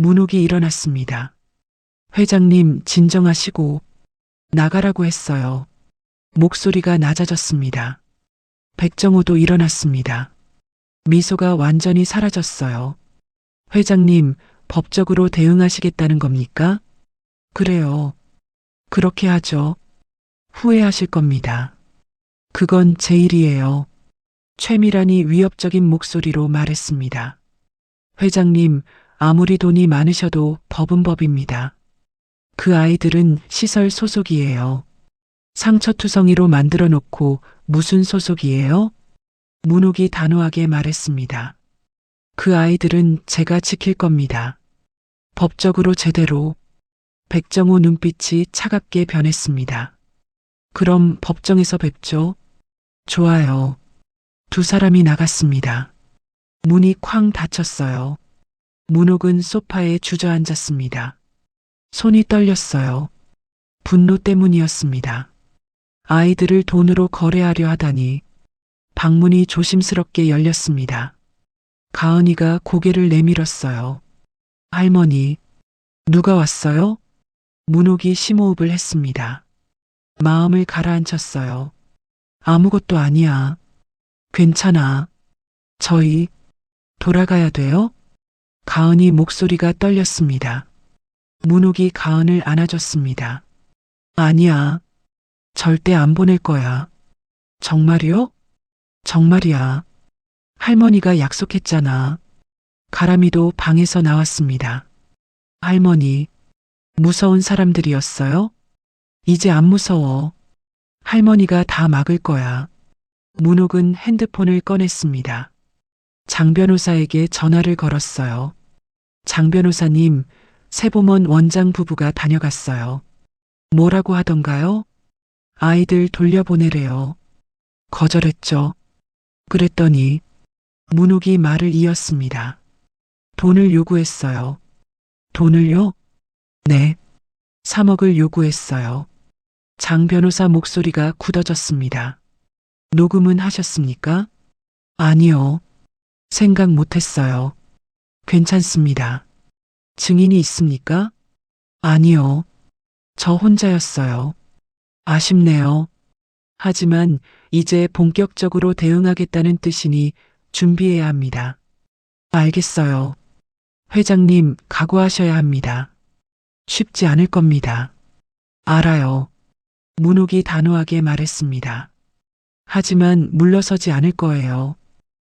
문옥이 일어났습니다. 회장님, 진정하시고 나가라고 했어요. 목소리가 낮아졌습니다. 백정우도 일어났습니다. 미소가 완전히 사라졌어요. 회장님, 법적으로 대응하시겠다는 겁니까? 그래요. 그렇게 하죠. 후회하실 겁니다. 그건 제 일이에요. 최미란이 위협적인 목소리로 말했습니다. 회장님, 아무리 돈이 많으셔도 법은 법입니다. 그 아이들은 시설 소속이에요. 상처투성이로 만들어 놓고 무슨 소속이에요? 문옥이 단호하게 말했습니다. 그 아이들은 제가 지킬 겁니다. 법적으로 제대로. 백정우 눈빛이 차갑게 변했습니다. 그럼 법정에서 뵙죠. 좋아요. 두 사람이 나갔습니다. 문이 쾅 닫혔어요. 문옥은 소파에 주저앉았습니다. 손이 떨렸어요. 분노 때문이었습니다. 아이들을 돈으로 거래하려 하다니. 방문이 조심스럽게 열렸습니다. 가은이가 고개를 내밀었어요. 할머니, 누가 왔어요? 문옥이 심호흡을 했습니다. 마음을 가라앉혔어요. 아무것도 아니야. 괜찮아. 저희 돌아가야 돼요? 가은이 목소리가 떨렸습니다. 문옥이 가은을 안아줬습니다. 아니야. 절대 안 보낼 거야. 정말이요? 정말이야. 할머니가 약속했잖아. 가람이도 방에서 나왔습니다. 할머니, 무서운 사람들이었어요? 이제 안 무서워. 할머니가 다 막을 거야. 문옥은 핸드폰을 꺼냈습니다. 장 변호사에게 전화를 걸었어요. 장 변호사님, 세보먼 원장 부부가 다녀갔어요. 뭐라고 하던가요? 아이들 돌려보내래요. 거절했죠. 그랬더니 문옥이 말을 이었습니다. 돈을 요구했어요. 돈을요? 네. 3억을 요구했어요. 장 변호사 목소리가 굳어졌습니다. 녹음은 하셨습니까? 아니요. 생각 못했어요. 괜찮습니다. 증인이 있습니까? 아니요. 저 혼자였어요. 아쉽네요. 하지만 이제 본격적으로 대응하겠다는 뜻이니 준비해야 합니다. 알겠어요. 회장님, 각오하셔야 합니다. 쉽지 않을 겁니다. 알아요. 문옥이 단호하게 말했습니다. 하지만 물러서지 않을 거예요.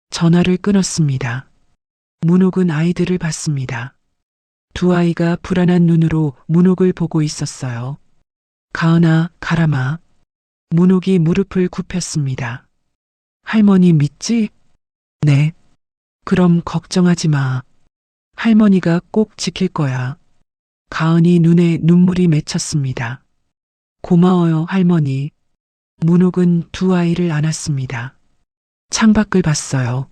전화를 끊었습니다. 문옥은 아이들을 봤습니다. 두 아이가 불안한 눈으로 문옥을 보고 있었어요. 가은아, 가람아. 문옥이 무릎을 굽혔습니다. 할머니 믿지? 네. 그럼 걱정하지 마. 할머니가 꼭 지킬 거야. 가은이 눈에 눈물이 맺혔습니다. 고마워요, 할머니. 문옥은 두 아이를 안았습니다. 창밖을 봤어요.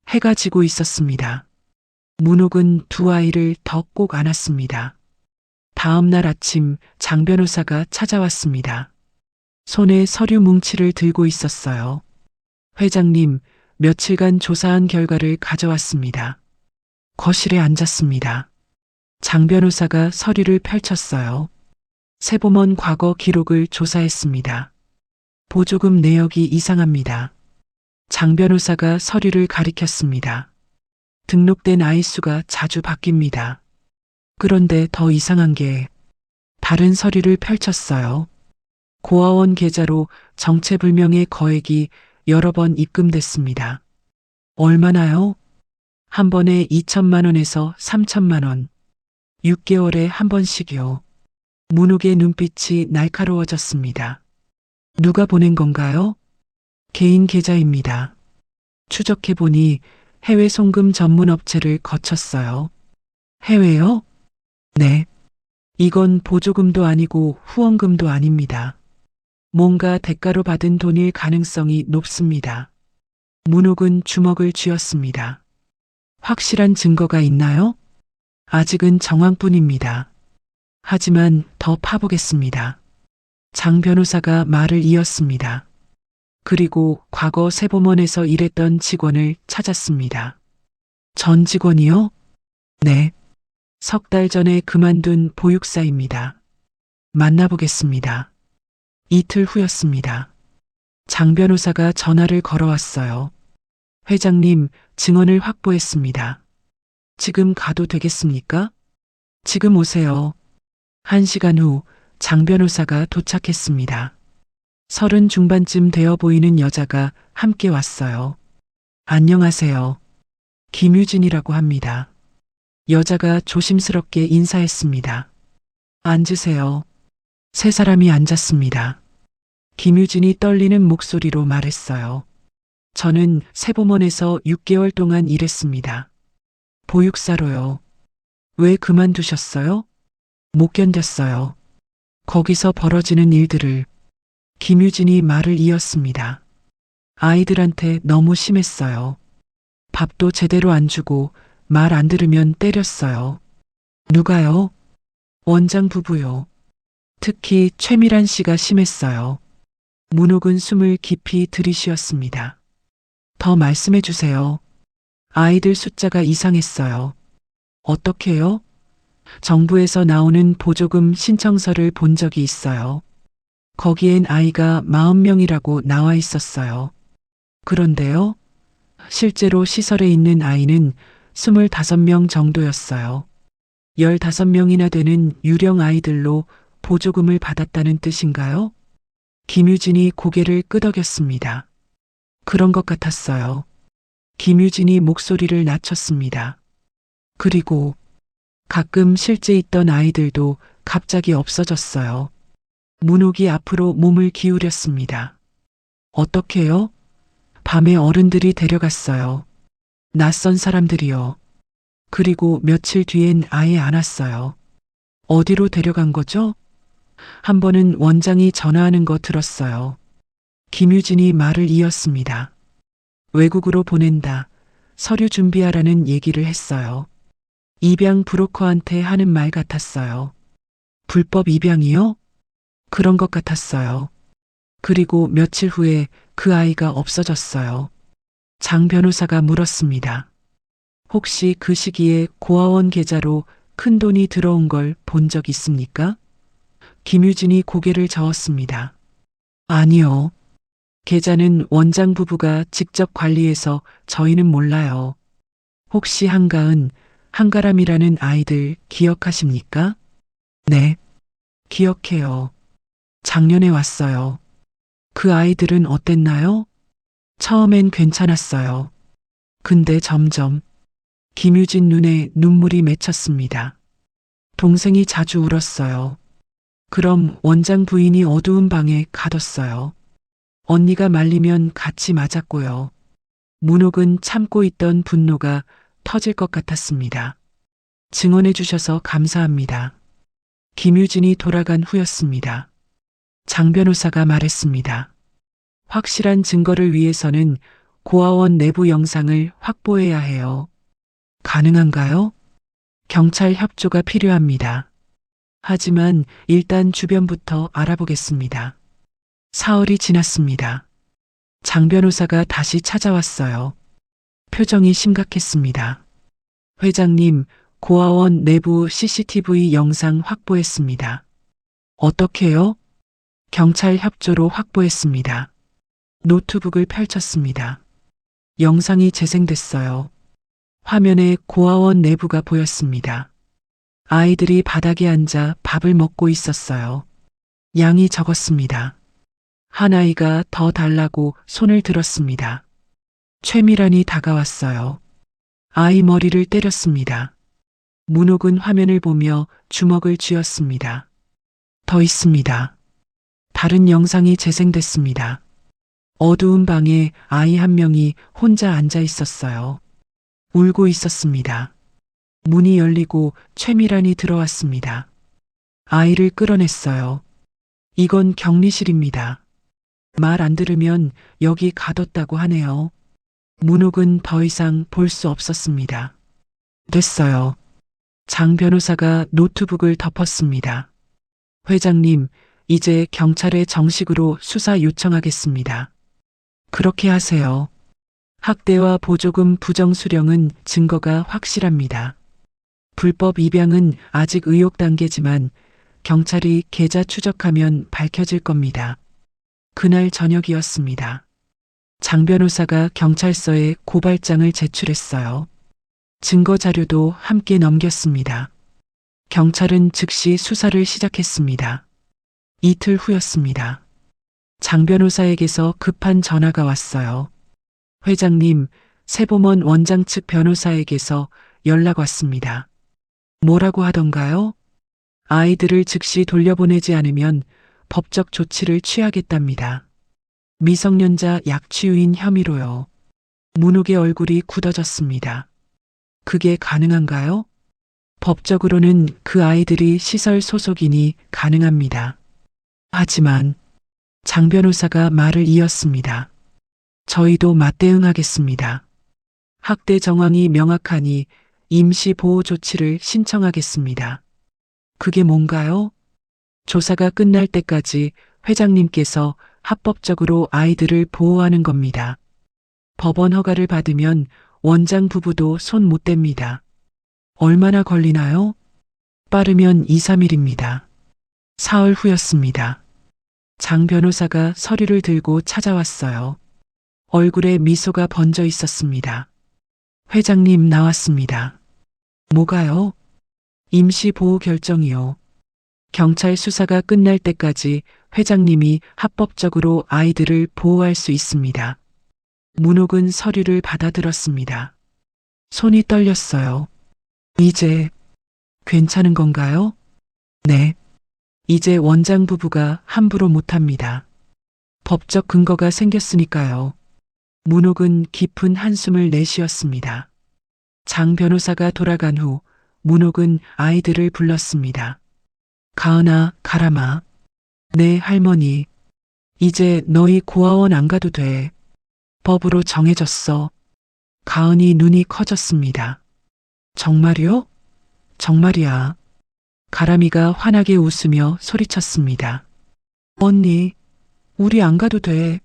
해가 지고 있었습니다. 문옥은 두 아이를 더 꼭 안았습니다. 다음 날 아침 장 변호사가 찾아왔습니다. 손에 서류 뭉치를 들고 있었어요. 회장님, 며칠간 조사한 결과를 가져왔습니다. 거실에 앉았습니다. 장 변호사가 서류를 펼쳤어요. 세보먼 과거 기록을 조사했습니다. 보조금 내역이 이상합니다. 장 변호사가 서류를 가리켰습니다. 등록된 아이 수가 자주 바뀝니다. 그런데 더 이상한 게 다른 서류를 펼쳤어요. 고아원 계좌로 정체불명의 거액이 여러 번 입금됐습니다. 얼마나요? 한 번에 2천만 원에서 3천만 원. 6개월에 한 번씩요. 문옥의 눈빛이 날카로워졌습니다. 누가 보낸 건가요? 개인 계좌입니다. 추적해보니 해외 송금 전문 업체를 거쳤어요. 해외요? 네. 이건 보조금도 아니고 후원금도 아닙니다. 뭔가 대가로 받은 돈일 가능성이 높습니다. 문옥은 주먹을 쥐었습니다. 확실한 증거가 있나요? 아직은 정황뿐입니다. 하지만 더 파보겠습니다. 장 변호사가 말을 이었습니다. 그리고 과거 세보먼에서 일했던 직원을 찾았습니다. 전 직원이요? 네. 석 달 전에 그만둔 보육사입니다. 만나보겠습니다. 이틀 후였습니다. 장 변호사가 전화를 걸어왔어요. 회장님, 증언을 확보했습니다. 지금 가도 되겠습니까? 지금 오세요. 1시간 후 장 변호사가 도착했습니다. 30 중반쯤 되어 보이는 여자가 함께 왔어요. 안녕하세요. 김유진이라고 합니다. 여자가 조심스럽게 인사했습니다. 앉으세요. 세 사람이 앉았습니다. 김유진이 떨리는 목소리로 말했어요. 저는 세보먼에서 6개월 동안 일했습니다. 보육사로요. 왜 그만두셨어요? 못 견뎠어요. 거기서 벌어지는 일들을. 김유진이 말을 이었습니다. 아이들한테 너무 심했어요. 밥도 제대로 안 주고 말 안 들으면 때렸어요. 누가요? 원장 부부요. 특히 최미란 씨가 심했어요. 문옥은 숨을 깊이 들이쉬었습니다. 더 말씀해 주세요. 아이들 숫자가 이상했어요. 어떻게요? 정부에서 나오는 보조금 신청서를 본 적이 있어요. 거기엔 아이가 40명이라고 나와 있었어요. 그런데요, 실제로 시설에 있는 아이는 25명 정도였어요. 15명이나 되는 유령 아이들로 보조금을 받았다는 뜻인가요? 김유진이 고개를 끄덕였습니다. 그런 것 같았어요. 김유진이 목소리를 낮췄습니다. 그리고 가끔 실제 있던 아이들도 갑자기 없어졌어요. 문옥이 앞으로 몸을 기울였습니다. 어떻게요? 밤에 어른들이 데려갔어요. 낯선 사람들이요. 그리고 며칠 뒤엔 아예 안 왔어요. 어디로 데려간 거죠? 한 번은 원장이 전화하는 거 들었어요. 김유진이 말을 이었습니다. 외국으로 보낸다. 서류 준비하라는 얘기를 했어요. 입양 브로커한테 하는 말 같았어요. 불법 입양이요? 그런 것 같았어요. 그리고 며칠 후에 그 아이가 없어졌어요. 장 변호사가 물었습니다. 혹시 그 시기에 고아원 계좌로 큰 돈이 들어온 걸 본 적 있습니까? 김유진이 고개를 저었습니다. 아니요. 계좌는 원장 부부가 직접 관리해서 저희는 몰라요. 혹시 한가은, 한가람이라는 아이들 기억하십니까? 네. 기억해요. 작년에 왔어요. 그 아이들은 어땠나요? 처음엔 괜찮았어요. 근데 점점 김유진 눈에 눈물이 맺혔습니다. 동생이 자주 울었어요. 그럼 원장 부인이 어두운 방에 가뒀어요. 언니가 말리면 같이 맞았고요. 문옥은 참고 있던 분노가 터질 것 같았습니다. 증언해 주셔서 감사합니다. 김유진이 돌아간 후였습니다. 장 변호사가 말했습니다. 확실한 증거를 위해서는 고아원 내부 영상을 확보해야 해요. 가능한가요? 경찰 협조가 필요합니다. 하지만 일단 주변부터 알아보겠습니다. 사흘이 지났습니다. 장 변호사가 다시 찾아왔어요. 표정이 심각했습니다. 회장님, 고아원 내부 CCTV 영상 확보했습니다. 어떻게요? 경찰 협조로 확보했습니다. 노트북을 펼쳤습니다. 영상이 재생됐어요. 화면에 고아원 내부가 보였습니다. 아이들이 바닥에 앉아 밥을 먹고 있었어요. 양이 적었습니다. 한 아이가 더 달라고 손을 들었습니다. 최미란이 다가왔어요. 아이 머리를 때렸습니다. 문옥은 화면을 보며 주먹을 쥐었습니다. 더 있습니다. 다른 영상이 재생됐습니다. 어두운 방에 아이 한 명이 혼자 앉아 있었어요. 울고 있었습니다. 문이 열리고 최미란이 들어왔습니다. 아이를 끌어냈어요. 이건 격리실입니다. 말 안 들으면 여기 가뒀다고 하네요. 문옥은 더 이상 볼 수 없었습니다. 됐어요. 장 변호사가 노트북을 덮었습니다. 회장님, 이제 경찰에 정식으로 수사 요청하겠습니다. 그렇게 하세요. 학대와 보조금 부정수령은 증거가 확실합니다. 불법 입양은 아직 의혹 단계지만 경찰이 계좌 추적하면 밝혀질 겁니다. 그날 저녁이었습니다. 장 변호사가 경찰서에 고발장을 제출했어요. 증거 자료도 함께 넘겼습니다. 경찰은 즉시 수사를 시작했습니다. 이틀 후였습니다. 장 변호사에게서 급한 전화가 왔어요. 회장님, 세보먼 원장 측 변호사에게서 연락 왔습니다. 뭐라고 하던가요? 아이들을 즉시 돌려보내지 않으면 법적 조치를 취하겠답니다. 미성년자 약취유인 혐의로요. 문옥의 얼굴이 굳어졌습니다. 그게 가능한가요? 법적으로는 그 아이들이 시설 소속이니 가능합니다. 하지만 장 변호사가 말을 이었습니다. 저희도 맞대응하겠습니다. 학대 정황이 명확하니 임시 보호 조치를 신청하겠습니다. 그게 뭔가요? 조사가 끝날 때까지 회장님께서 합법적으로 아이들을 보호하는 겁니다. 법원 허가를 받으면 원장 부부도 손 못 댑니다. 얼마나 걸리나요? 빠르면 2, 3일입니다. 사흘 후였습니다. 장 변호사가 서류를 들고 찾아왔어요. 얼굴에 미소가 번져 있었습니다. 회장님 나왔습니다. 뭐가요? 임시 보호 결정이요. 경찰 수사가 끝날 때까지 회장님이 합법적으로 아이들을 보호할 수 있습니다. 문옥은 서류를 받아들었습니다. 손이 떨렸어요. 이제 괜찮은 건가요? 네. 이제 원장 부부가 함부로 못합니다. 법적 근거가 생겼으니까요. 문옥은 깊은 한숨을 내쉬었습니다. 장 변호사가 돌아간 후 문옥은 아이들을 불렀습니다. 가은아, 가람아. 네, 할머니. 이제 너희 고아원 안 가도 돼. 법으로 정해졌어. 가은이 눈이 커졌습니다. 정말이요? 정말이야. 가람이가 환하게 웃으며 소리쳤습니다. 언니, 우리 안 가도 돼.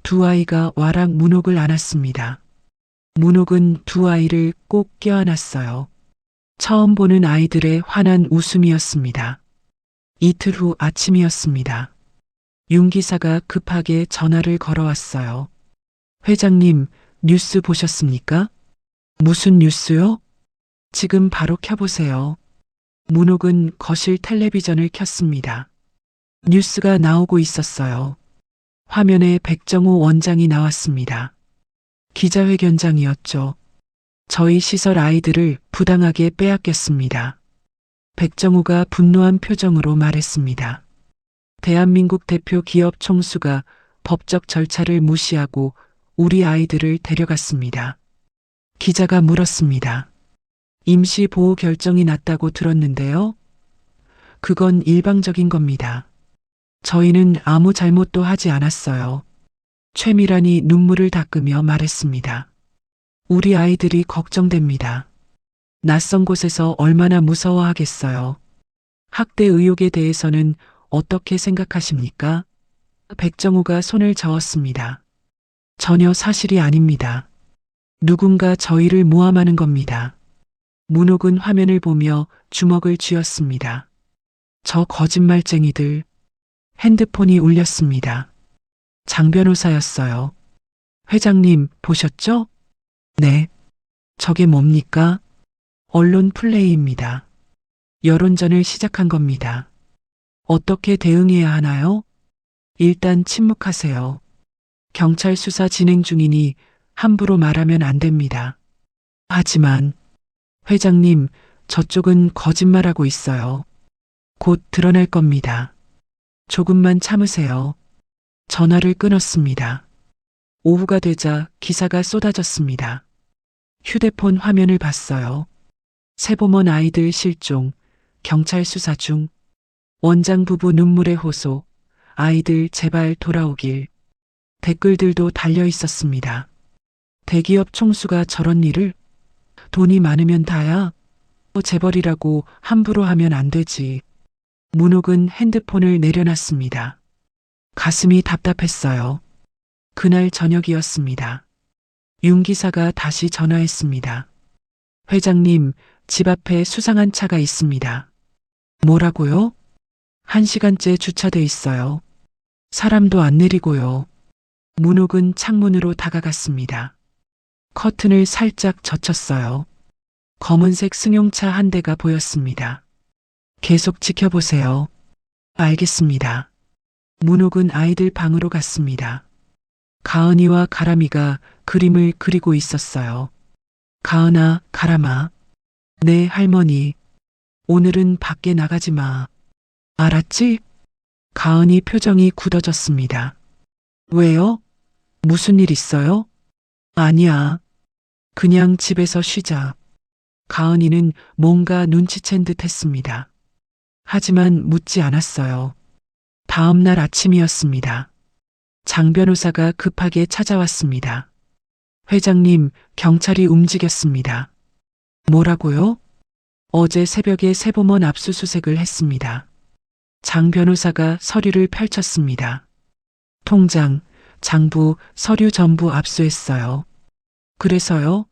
두 아이가 와락 문옥을 안았습니다. 문옥은 두 아이를 꼭 껴안았어요. 처음 보는 아이들의 환한 웃음이었습니다. 이틀 후 아침이었습니다. 윤 기사가 급하게 전화를 걸어왔어요. 회장님, 뉴스 보셨습니까? 무슨 뉴스요? 지금 바로 켜보세요. 문옥은 거실 텔레비전을 켰습니다. 뉴스가 나오고 있었어요. 화면에 백정호 원장이 나왔습니다. 기자회견장이었죠. 저희 시설 아이들을 부당하게 빼앗겼습니다. 백정호가 분노한 표정으로 말했습니다. 대한민국 대표 기업 총수가 법적 절차를 무시하고 우리 아이들을 데려갔습니다. 기자가 물었습니다. 임시 보호 결정이 났다고 들었는데요. 그건 일방적인 겁니다. 저희는 아무 잘못도 하지 않았어요. 최미란이 눈물을 닦으며 말했습니다. 우리 아이들이 걱정됩니다. 낯선 곳에서 얼마나 무서워하겠어요. 학대 의혹에 대해서는 어떻게 생각하십니까? 백정우가 손을 저었습니다. 전혀 사실이 아닙니다. 누군가 저희를 모함하는 겁니다. 문옥은 화면을 보며 주먹을 쥐었습니다. 저 거짓말쟁이들. 핸드폰이 울렸습니다. 장 변호사였어요. 회장님, 보셨죠? 네. 저게 뭡니까? 언론 플레이입니다. 여론전을 시작한 겁니다. 어떻게 대응해야 하나요? 일단 침묵하세요. 경찰 수사 진행 중이니 함부로 말하면 안 됩니다. 하지만, 회장님, 저쪽은 거짓말하고 있어요. 곧 드러날 겁니다. 조금만 참으세요. 전화를 끊었습니다. 오후가 되자 기사가 쏟아졌습니다. 휴대폰 화면을 봤어요. 세보먼 아이들 실종, 경찰 수사 중, 원장 부부 눈물의 호소, 아이들 제발 돌아오길. 댓글들도 달려 있었습니다. 대기업 총수가 저런 일을? 돈이 많으면 다야? 재벌이라고 함부로 하면 안 되지. 문옥은 핸드폰을 내려놨습니다. 가슴이 답답했어요. 그날 저녁이었습니다. 윤 기사가 다시 전화했습니다. 회장님, 집 앞에 수상한 차가 있습니다. 뭐라고요? 1시간째 주차돼 있어요. 사람도 안 내리고요. 문옥은 창문으로 다가갔습니다. 커튼을 살짝 젖혔어요. 검은색 승용차 한 대가 보였습니다. 계속 지켜보세요. 알겠습니다. 문옥은 아이들 방으로 갔습니다. 가은이와 가람이가 그림을 그리고 있었어요. 가은아, 가람아. 네, 할머니. 오늘은 밖에 나가지 마. 알았지? 가은이 표정이 굳어졌습니다. 왜요? 무슨 일 있어요? 아니야. 그냥 집에서 쉬자. 가은이는 뭔가 눈치챈 듯 했습니다. 하지만 묻지 않았어요. 다음 날 아침이었습니다. 장 변호사가 급하게 찾아왔습니다. 회장님, 경찰이 움직였습니다. 뭐라고요? 어제 새벽에 세범원 압수수색을 했습니다. 장 변호사가 서류를 펼쳤습니다. 통장, 장부, 서류 전부 압수했어요. 그래서요?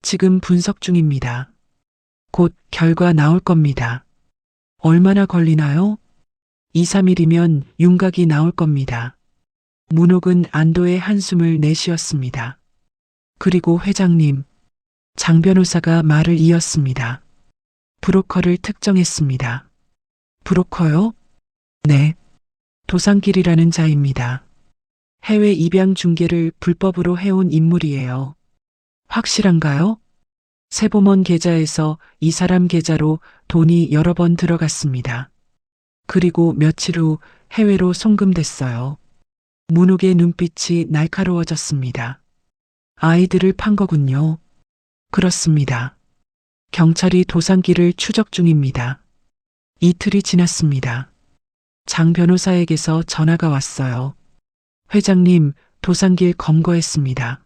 지금 분석 중입니다. 곧 결과 나올 겁니다. 얼마나 걸리나요? 2, 3일이면 윤곽이 나올 겁니다. 문옥은 안도의 한숨을 내쉬었습니다. 그리고 회장님, 장 변호사가 말을 이었습니다. 브로커를 특정했습니다. 브로커요? 네. 도상길이라는 자입니다. 해외 입양 중개를 불법으로 해온 인물이에요. 확실한가요? 세범원 계좌에서 이 사람 계좌로 돈이 여러 번 들어갔습니다. 그리고 며칠 후 해외로 송금됐어요. 문옥의 눈빛이 날카로워졌습니다. 아이들을 판 거군요. 그렇습니다. 경찰이 도상길을 추적 중입니다. 이틀이 지났습니다. 장 변호사에게서 전화가 왔어요. 회장님, 도상길 검거했습니다.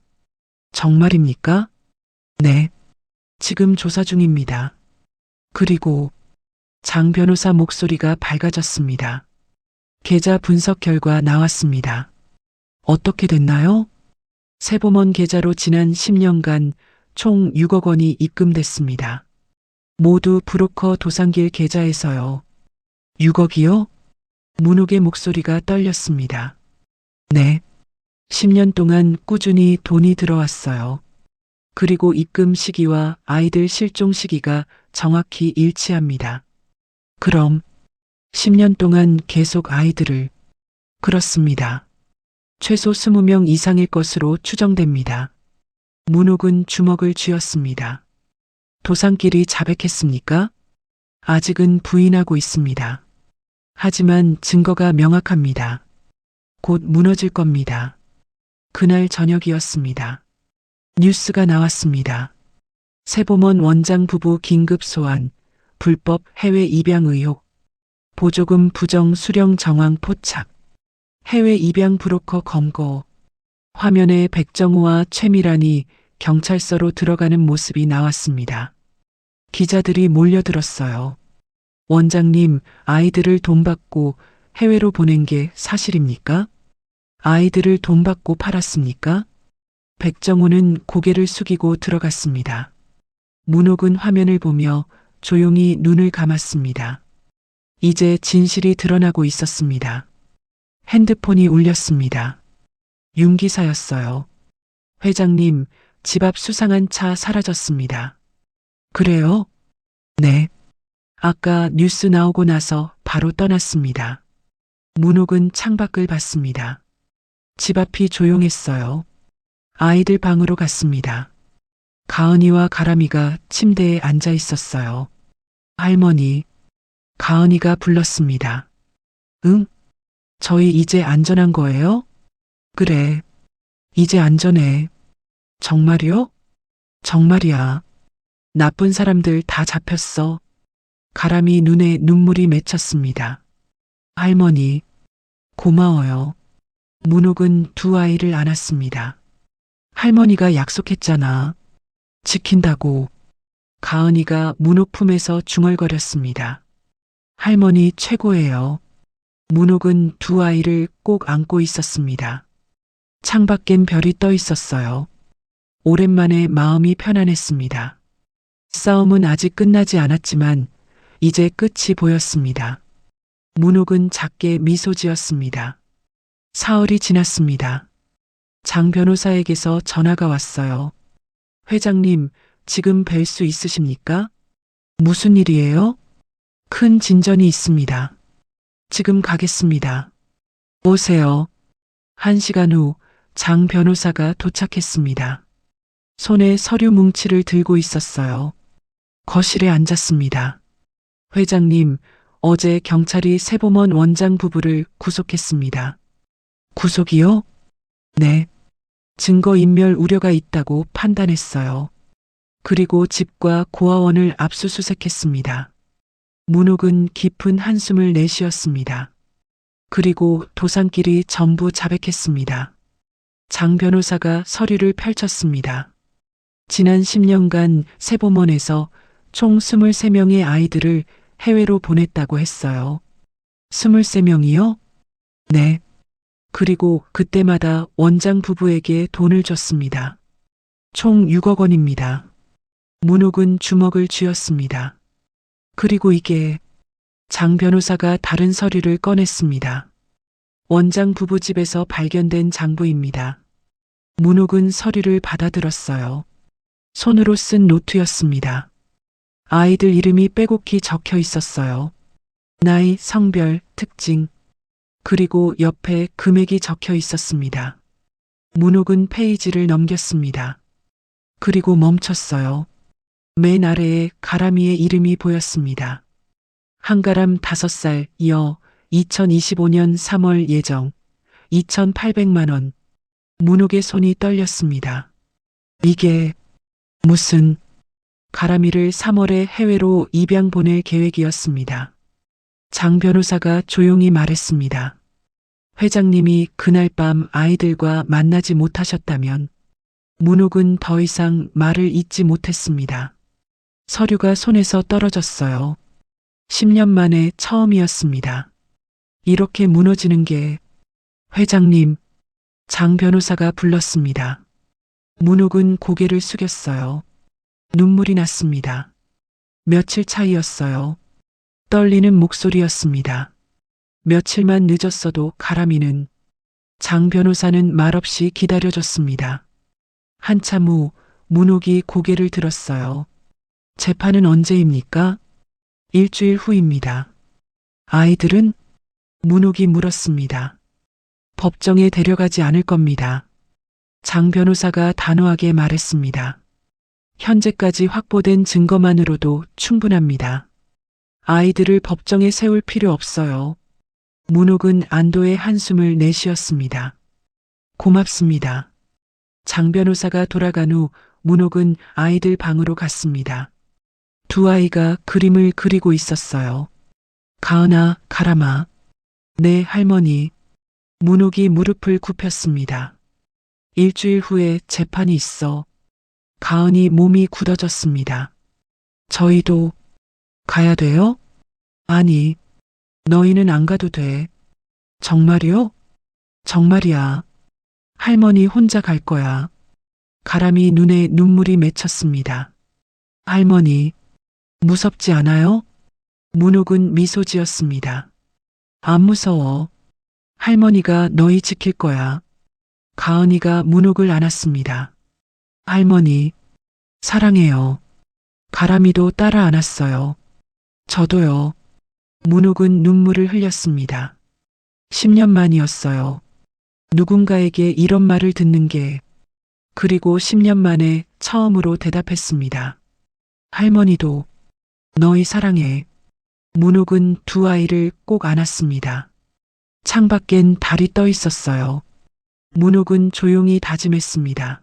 정말입니까? 네. 지금 조사 중입니다. 그리고 장 변호사 목소리가 밝아졌습니다. 계좌 분석 결과 나왔습니다. 어떻게 됐나요? 세범원 계좌로 지난 10년간 총 6억 원이 입금됐습니다. 모두 브로커 도상길 계좌에서요. 6억이요? 문옥의 목소리가 떨렸습니다. 네. 10년 동안 꾸준히 돈이 들어왔어요. 그리고 입금 시기와 아이들 실종 시기가 정확히 일치합니다. 그럼 10년 동안 계속 아이들을. 그렇습니다. 최소 20명 이상일 것으로 추정됩니다. 문옥은 주먹을 쥐었습니다. 도상길이 자백했습니까? 아직은 부인하고 있습니다. 하지만 증거가 명확합니다. 곧 무너질 겁니다. 그날 저녁이었습니다. 뉴스가 나왔습니다. 세범원 원장 부부 긴급 소환, 불법 해외 입양 의혹, 보조금 부정 수령 정황 포착, 해외 입양 브로커 검거. 화면에 백정호와 최미란이 경찰서로 들어가는 모습이 나왔습니다. 기자들이 몰려들었어요. 원장님, 아이들을 돈 받고 해외로 보낸 게 사실입니까? 아이들을 돈 받고 팔았습니까? 백정호는 고개를 숙이고 들어갔습니다. 문옥은 화면을 보며 조용히 눈을 감았습니다. 이제 진실이 드러나고 있었습니다. 핸드폰이 울렸습니다. 윤 기사였어요. 회장님, 집 앞 수상한 차 사라졌습니다. 그래요? 네. 아까 뉴스 나오고 나서 바로 떠났습니다. 문옥은 창밖을 봤습니다. 집 앞이 조용했어요. 아이들 방으로 갔습니다. 가은이와 가람이가 침대에 앉아 있었어요. 할머니, 가은이가 불렀습니다. 응? 저희 이제 안전한 거예요? 그래. 이제 안전해. 정말이요? 정말이야. 나쁜 사람들 다 잡혔어. 가람이 눈에 눈물이 맺혔습니다. 할머니, 고마워요. 문옥은 두 아이를 안았습니다. 할머니가 약속했잖아. 지킨다고. 가은이가 문옥 품에서 중얼거렸습니다. 할머니 최고예요. 문옥은 두 아이를 꼭 안고 있었습니다. 창밖엔 별이 떠 있었어요. 오랜만에 마음이 편안했습니다. 싸움은 아직 끝나지 않았지만 이제 끝이 보였습니다. 문옥은 작게 미소 지었습니다. 사흘이 지났습니다. 장 변호사에게서 전화가 왔어요. 회장님, 지금 뵐 수 있으십니까? 무슨 일이에요? 큰 진전이 있습니다. 지금 가겠습니다. 오세요. 1시간 후 장 변호사가 도착했습니다. 손에 서류 뭉치를 들고 있었어요. 거실에 앉았습니다. 회장님, 어제 경찰이 세범원 원장 부부를 구속했습니다. 구속이요? 네. 증거인멸 우려가 있다고 판단했어요. 그리고 집과 고아원을 압수수색했습니다. 문옥은 깊은 한숨을 내쉬었습니다. 그리고 도산길이 전부 자백했습니다. 장 변호사가 서류를 펼쳤습니다. 지난 10년간 세보먼에서 총 23명의 아이들을 해외로 보냈다고 했어요. 23명이요? 네. 그리고 그때마다 원장 부부에게 돈을 줬습니다. 총 6억 원입니다. 문옥은 주먹을 쥐었습니다. 그리고 이게 장 변호사가 다른 서류를 꺼냈습니다. 원장 부부 집에서 발견된 장부입니다. 문옥은 서류를 받아들었어요. 손으로 쓴 노트였습니다. 아이들 이름이 빼곡히 적혀 있었어요. 나이, 성별, 특징, 그리고 옆에 금액이 적혀 있었습니다. 문옥은 페이지를 넘겼습니다. 그리고 멈췄어요. 맨 아래에 가람이의 이름이 보였습니다. 한가람 5살, 여, 2025년 3월 예정, 2,800만 원. 문옥의 손이 떨렸습니다. 이게 무슨... 가람이를 3월에 해외로 입양 보낼 계획이었습니다. 장 변호사가 조용히 말했습니다. 회장님이 그날 밤 아이들과 만나지 못하셨다면 문옥은 더 이상 말을 잇지 못했습니다. 서류가 손에서 떨어졌어요. 10년 만에 처음이었습니다. 이렇게 무너지는 게... 회장님, 장 변호사가 불렀습니다. 문옥은 고개를 숙였어요. 눈물이 났습니다. 며칠 차이였어요. 떨리는 목소리였습니다. 며칠만 늦었어도 가람이는... 장 변호사는 말없이 기다려줬습니다. 한참 후 문옥이 고개를 들었어요. 재판은 언제입니까? 일주일 후입니다. 아이들은? 문옥이 물었습니다. 법정에 데려가지 않을 겁니다. 장 변호사가 단호하게 말했습니다. 현재까지 확보된 증거만으로도 충분합니다. 아이들을 법정에 세울 필요 없어요. 문옥은 안도의 한숨을 내쉬었습니다. 고맙습니다. 장 변호사가 돌아간 후 문옥은 아이들 방으로 갔습니다. 두 아이가 그림을 그리고 있었어요. 가은아, 가람아. 네, 할머니. 문옥이 무릎을 굽혔습니다. 일주일 후에 재판이 있어. 가은이 몸이 굳어졌습니다. 저희도 가야 돼요? 아니, 너희는 안 가도 돼. 정말이요? 정말이야. 할머니 혼자 갈 거야. 가람이 눈에 눈물이 맺혔습니다. 할머니, 무섭지 않아요? 문옥은 미소 지었습니다. 안 무서워. 할머니가 너희 지킬 거야. 가은이가 문옥을 안았습니다. 할머니, 사랑해요. 가람이도 따라 안았어요. 저도요. 문옥은 눈물을 흘렸습니다. 10년 만이었어요. 누군가에게 이런 말을 듣는 게... 그리고 10년 만에 처음으로 대답했습니다. 할머니도 너희 사랑해. 문옥은 두 아이를 꼭 안았습니다. 창밖엔 달이 떠 있었어요. 문옥은 조용히 다짐했습니다.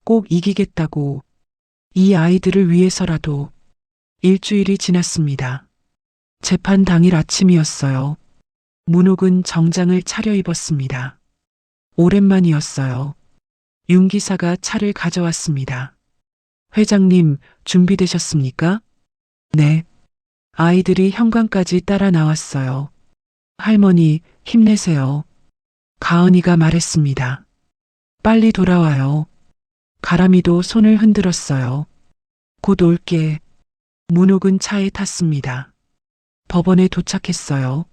꼭 이기겠다고. 이 아이들을 위해서라도. 일주일이 지났습니다. 재판 당일 아침이었어요. 문옥은 정장을 차려입었습니다. 오랜만이었어요. 윤 기사가 차를 가져왔습니다. 회장님, 준비되셨습니까? 네. 아이들이 현관까지 따라 나왔어요. 할머니, 힘내세요. 가은이가 말했습니다. 빨리 돌아와요. 가람이도 손을 흔들었어요. 곧 올게. 문옥은 차에 탔습니다. 법원에 도착했어요.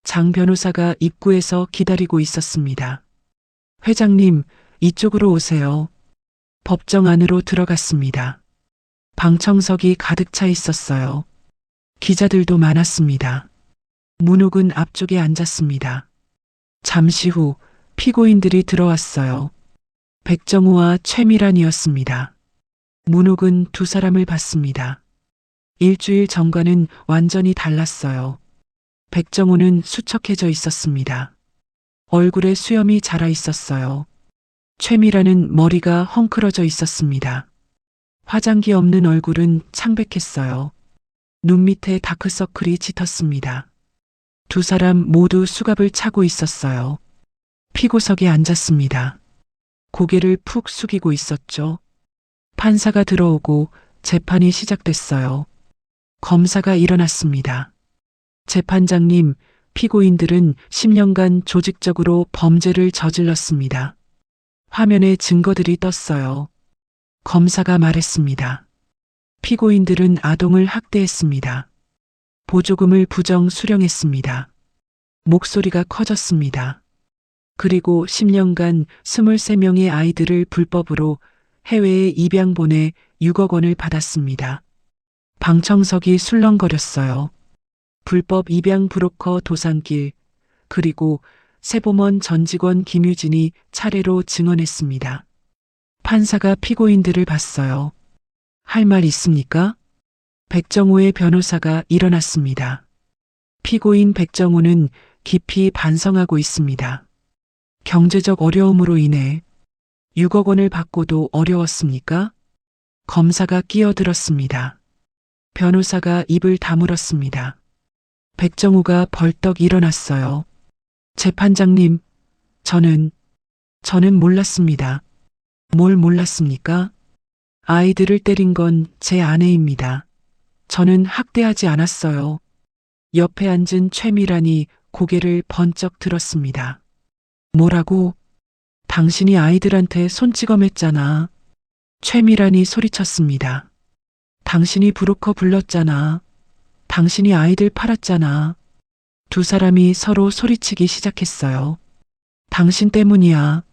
장 변호사가 입구에서 기다리고 있었습니다. 회장님, 이쪽으로 오세요. 법정 안으로 들어갔습니다. 방청석이 가득 차 있었어요. 기자들도 많았습니다. 문옥은 앞쪽에 앉았습니다. 잠시 후 피고인들이 들어왔어요. 백정우와 최미란이었습니다. 문옥은 두 사람을 봤습니다. 일주일 전과는 완전히 달랐어요. 백정우는 수척해져 있었습니다. 얼굴에 수염이 자라 있었어요. 최미란은 머리가 헝클어져 있었습니다. 화장기 없는 얼굴은 창백했어요. 눈 밑에 다크서클이 짙었습니다. 두 사람 모두 수갑을 차고 있었어요. 피고석에 앉았습니다. 고개를 푹 숙이고 있었죠. 판사가 들어오고 재판이 시작됐어요. 검사가 일어났습니다. 재판장님, 피고인들은 10년간 조직적으로 범죄를 저질렀습니다. 화면에 증거들이 떴어요. 검사가 말했습니다. 피고인들은 아동을 학대했습니다. 보조금을 부정 수령했습니다. 목소리가 커졌습니다. 그리고 10년간 23명의 아이들을 불법으로 해외에 입양 보내 6억 원을 받았습니다. 방청석이 술렁거렸어요. 불법 입양 브로커 도산길, 그리고 세보먼 전 직원 김유진이 차례로 증언했습니다. 판사가 피고인들을 봤어요. 할 말 있습니까? 백정호의 변호사가 일어났습니다. 피고인 백정호는 깊이 반성하고 있습니다. 경제적 어려움으로 인해 6억 원을 받고도 어려웠습니까? 검사가 끼어들었습니다. 변호사가 입을 다물었습니다. 백정호가 벌떡 일어났어요. 재판장님, 저는 몰랐습니다. 뭘 몰랐습니까? 아이들을 때린 건 제 아내입니다. 저는 학대하지 않았어요. 옆에 앉은 최미란이 고개를 번쩍 들었습니다. 뭐라고? 당신이 아이들한테 손찌검했잖아. 최미란이 소리쳤습니다. 당신이 브로커 불렀잖아. 당신이 아이들 팔았잖아. 두 사람이 서로 소리치기 시작했어요. 당신 때문이야.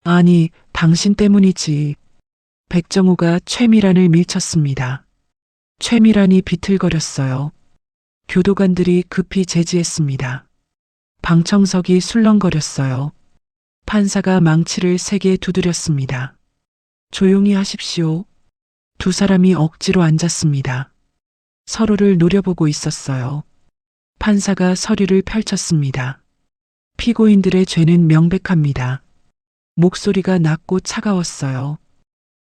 아니, 당신 때문이지. 백정호가 최미란을 밀쳤습니다. 최미란이 비틀거렸어요. 교도관들이 급히 제지했습니다. 방청석이 술렁거렸어요. 판사가 망치를 세게 두드렸습니다. 조용히 하십시오. 두 사람이 억지로 앉았습니다. 서로를 노려보고 있었어요. 판사가 서류를 펼쳤습니다. 피고인들의 죄는 명백합니다. 목소리가 낮고 차가웠어요.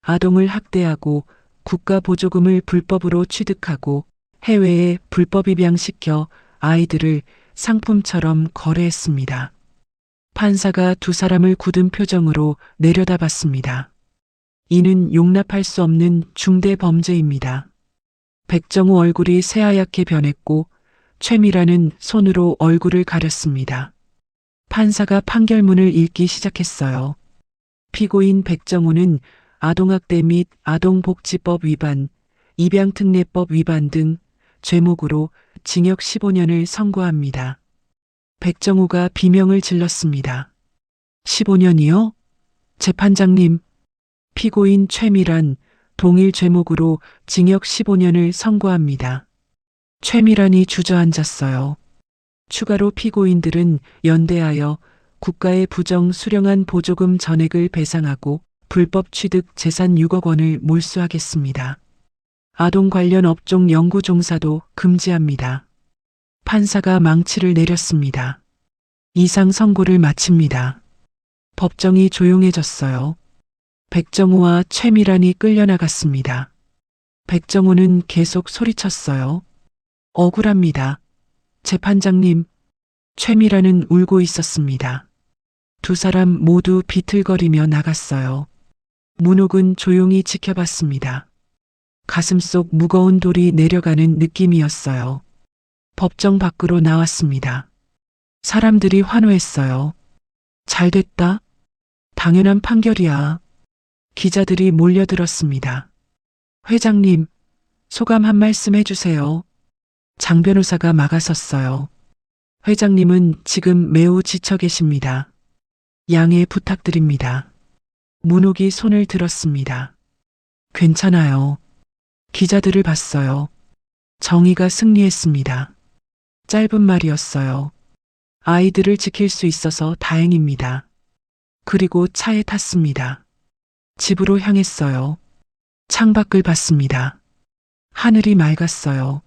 아동을 학대하고 국가 보조금을 불법으로 취득하고 해외에 불법 입양시켜 아이들을 상품처럼 거래했습니다. 판사가 두 사람을 굳은 표정으로 내려다봤습니다. 이는 용납할 수 없는 중대 범죄입니다. 백정호 얼굴이 새하얗게 변했고 최미라는 손으로 얼굴을 가렸습니다. 판사가 판결문을 읽기 시작했어요. 피고인 백정호는 아동학대 및 아동복지법 위반, 입양특례법 위반 등 죄목으로 징역 15년을 선고합니다. 백정호가 비명을 질렀습니다. 15년이요? 재판장님, 피고인 최미란 동일 죄목으로 징역 15년을 선고합니다. 최미란이 주저앉았어요. 추가로 피고인들은 연대하여 국가에 부정 수령한 보조금 전액을 배상하고 불법 취득 재산 6억 원을 몰수하겠습니다. 아동 관련 업종 연구 종사도 금지합니다. 판사가 망치를 내렸습니다. 이상 선고를 마칩니다. 법정이 조용해졌어요. 백정호와 최미란이 끌려나갔습니다. 백정호는 계속 소리쳤어요. 억울합니다. 재판장님, 최미란은 울고 있었습니다. 두 사람 모두 비틀거리며 나갔어요. 문옥은 조용히 지켜봤습니다. 가슴속 무거운 돌이 내려가는 느낌이었어요. 법정 밖으로 나왔습니다. 사람들이 환호했어요. 잘됐다. 당연한 판결이야. 기자들이 몰려들었습니다. 회장님, 소감 한 말씀 해주세요. 장 변호사가 막아섰어요. 회장님은 지금 매우 지쳐 계십니다. 양해 부탁드립니다. 문옥이 손을 들었습니다. 괜찮아요. 기자들을 봤어요. 정의가 승리했습니다. 짧은 말이었어요. 아이들을 지킬 수 있어서 다행입니다. 그리고 차에 탔습니다. 집으로 향했어요. 창밖을 봤습니다. 하늘이 맑았어요.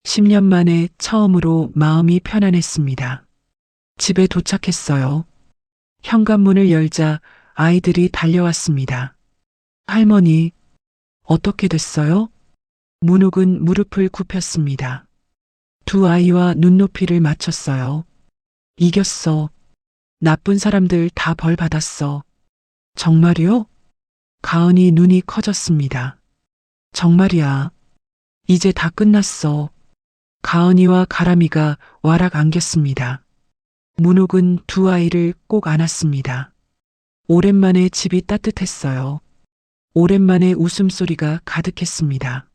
10년 만에 처음으로 마음이 편안했습니다. 집에 도착했어요. 현관문을 열자 아이들이 달려왔습니다. 할머니, 어떻게 됐어요? 문옥은 무릎을 굽혔습니다. 두 아이와 눈높이를 맞췄어요. 이겼어. 나쁜 사람들 다 벌 받았어. 정말요? 가은이 눈이 커졌습니다. 정말이야. 이제 다 끝났어. 가은이와 가람이가 와락 안겼습니다. 문옥은 두 아이를 꼭 안았습니다. 오랜만에 집이 따뜻했어요. 오랜만에 웃음소리가 가득했습니다.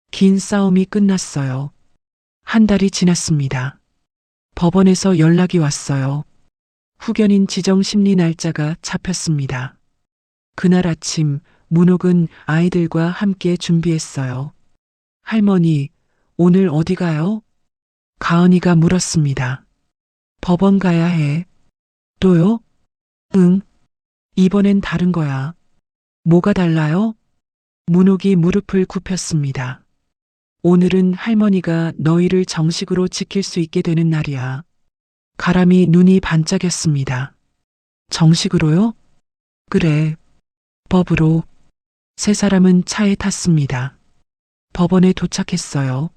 긴 싸움이 끝났어요. 한 달이 지났습니다. 법원에서 연락이 왔어요. 후견인 지정 심리 날짜가 잡혔습니다. 그날 아침 문옥은 아이들과 함께 준비했어요. 할머니, 오늘 어디 가요? 가은이가 물었습니다. 법원 가야 해. 또요? 응. 이번엔 다른 거야. 뭐가 달라요? 문옥이 무릎을 굽혔습니다. 오늘은 할머니가 너희를 정식으로 지킬 수 있게 되는 날이야. 가람이 눈이 반짝였습니다. 정식으로요? 그래. 법으로. 세 사람은 차에 탔습니다. 법원에 도착했어요.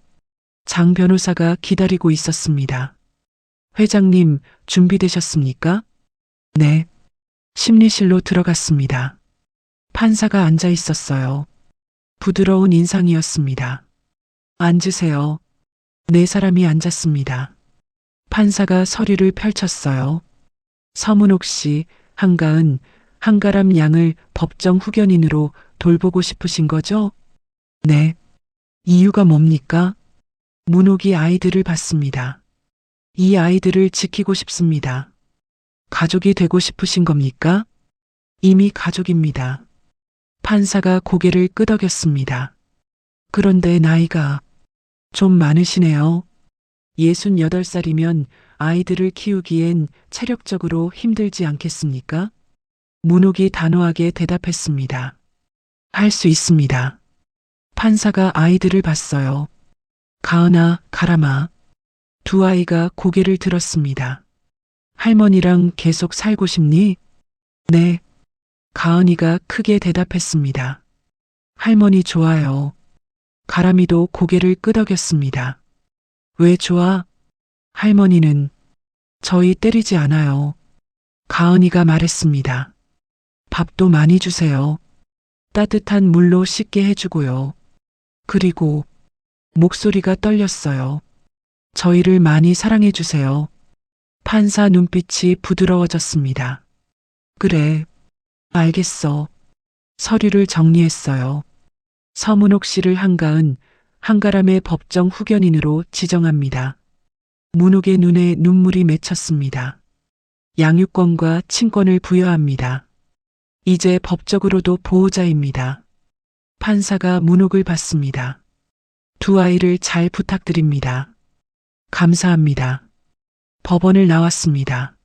장 변호사가 기다리고 있었습니다. 회장님, 준비되셨습니까? 네. 심리실로 들어갔습니다. 판사가 앉아 있었어요. 부드러운 인상이었습니다. 앉으세요. 네 사람이 앉았습니다. 판사가 서류를 펼쳤어요. 서문옥 씨, 한가은, 한가람 양을 법정 후견인으로 돌보고 싶으신 거죠? 네. 이유가 뭡니까? 문옥이 아이들을 봤습니다. 이 아이들을 지키고 싶습니다. 가족이 되고 싶으신 겁니까? 이미 가족입니다. 판사가 고개를 끄덕였습니다. 그런데 나이가 좀 많으시네요. 68살이면 아이들을 키우기엔 체력적으로 힘들지 않겠습니까? 문옥이 단호하게 대답했습니다. 할 수 있습니다. 판사가 아이들을 봤어요. 가은아, 가람아. 두 아이가 고개를 들었습니다. 할머니랑 계속 살고 싶니? 네. 가은이가 크게 대답했습니다. 할머니 좋아요. 가람이도 고개를 끄덕였습니다. 왜 좋아? 할머니는 저희 때리지 않아요. 가은이가 말했습니다. 밥도 많이 주세요. 따뜻한 물로 씻게 해주고요. 그리고 목소리가 떨렸어요. 저희를 많이 사랑해 주세요. 판사 눈빛이 부드러워졌습니다. 그래, 알겠어. 서류를 정리했어요. 서문옥 씨를 한가은, 한가람의 법정 후견인으로 지정합니다. 문옥의 눈에 눈물이 맺혔습니다. 양육권과 친권을 부여합니다. 이제 법적으로도 보호자입니다. 판사가 문옥을 받습니다. 두 아이를 잘 부탁드립니다. 감사합니다. 법원을 나왔습니다.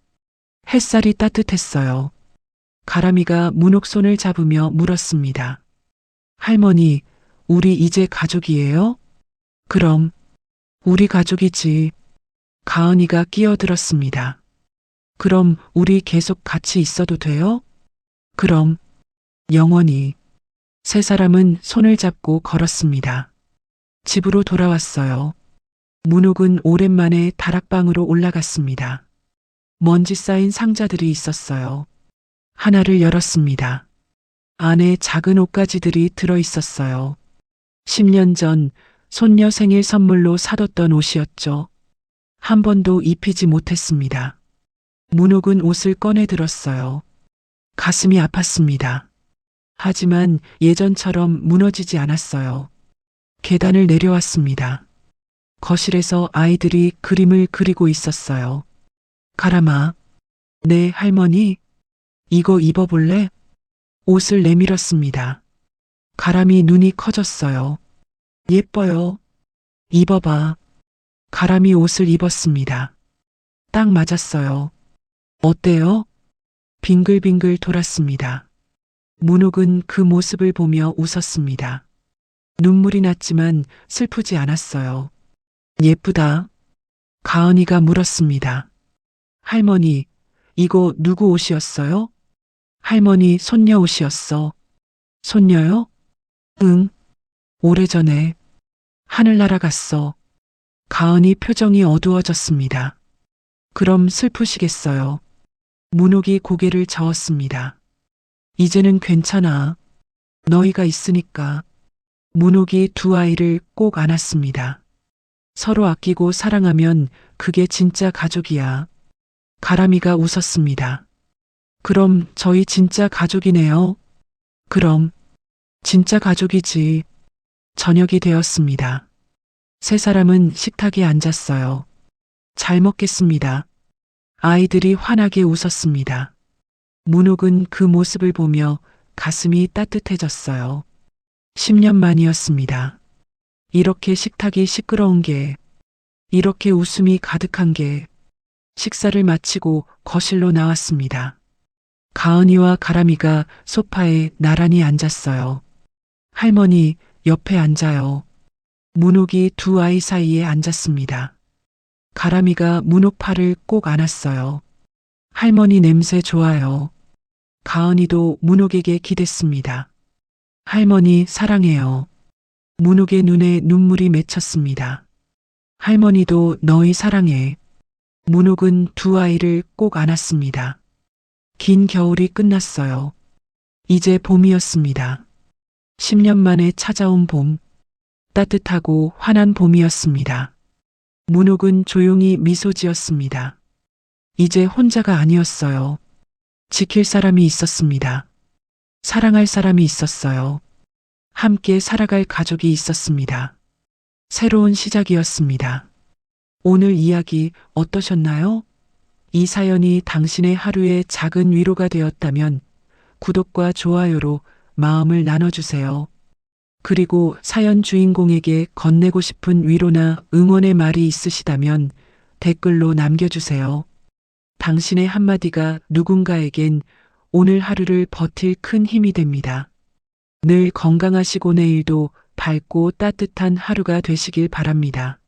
햇살이 따뜻했어요. 가람이가 문옥 손을 잡으며 물었습니다. 할머니, 우리 이제 가족이에요? 그럼, 우리 가족이지. 가은이가 끼어들었습니다. 그럼 우리 계속 같이 있어도 돼요? 그럼, 영원히. 세 사람은 손을 잡고 걸었습니다. 집으로 돌아왔어요. 문옥은 오랜만에 다락방으로 올라갔습니다. 먼지 쌓인 상자들이 있었어요. 하나를 열었습니다. 안에 작은 옷가지들이 들어 있었어요. 10년 전 손녀 생일 선물로 사뒀던 옷이었죠. 한 번도 입히지 못했습니다. 문옥은 옷을 꺼내 들었어요. 가슴이 아팠습니다. 하지만 예전처럼 무너지지 않았어요. 계단을 내려왔습니다. 거실에서 아이들이 그림을 그리고 있었어요. 가람아, 네 할머니, 이거 입어볼래? 옷을 내밀었습니다. 가람이 눈이 커졌어요. 예뻐요. 입어봐. 가람이 옷을 입었습니다. 딱 맞았어요. 어때요? 빙글빙글 돌았습니다. 문옥은 그 모습을 보며 웃었습니다. 눈물이 났지만 슬프지 않았어요. 예쁘다. 가은이가 물었습니다. 할머니, 이거 누구 옷이었어요? 할머니 손녀 옷이었어. 손녀요? 응. 오래전에 하늘 날아갔어. 가은이 표정이 어두워졌습니다. 그럼 슬프시겠어요. 문옥이 고개를 저었습니다. 이제는 괜찮아. 너희가 있으니까. 문옥이 두 아이를 꼭 안았습니다. 서로 아끼고 사랑하면 그게 진짜 가족이야. 가람이가 웃었습니다. 그럼 저희 진짜 가족이네요. 그럼 진짜 가족이지. 저녁이 되었습니다. 세 사람은 식탁에 앉았어요. 잘 먹겠습니다. 아이들이 환하게 웃었습니다. 문옥은 그 모습을 보며 가슴이 따뜻해졌어요. 10년 만이었습니다. 이렇게 식탁이 시끄러운 게, 이렇게 웃음이 가득한 게, 식사를 마치고 거실로 나왔습니다. 가은이와 가람이가 소파에 나란히 앉았어요. 할머니 옆에 앉아요. 문옥이 두 아이 사이에 앉았습니다. 가람이가 문옥 팔을 꼭 안았어요. 할머니 냄새 좋아요. 가은이도 문옥에게 기댔습니다. 할머니 사랑해요. 문옥의 눈에 눈물이 맺혔습니다. 할머니도 너희 사랑해. 문옥은 두 아이를 꼭 안았습니다. 긴 겨울이 끝났어요. 이제 봄이었습니다. 10년 만에 찾아온 봄. 따뜻하고 환한 봄이었습니다. 문옥은 조용히 미소 지었습니다. 이제 혼자가 아니었어요. 지킬 사람이 있었습니다. 사랑할 사람이 있었어요. 함께 살아갈 가족이 있었습니다. 새로운 시작이었습니다. 오늘 이야기 어떠셨나요? 이 사연이 당신의 하루에 작은 위로가 되었다면 구독과 좋아요로 마음을 나눠주세요. 그리고 사연 주인공에게 건네고 싶은 위로나 응원의 말이 있으시다면 댓글로 남겨주세요. 당신의 한마디가 누군가에겐 오늘 하루를 버틸 큰 힘이 됩니다. 늘 건강하시고 내일도 밝고 따뜻한 하루가 되시길 바랍니다.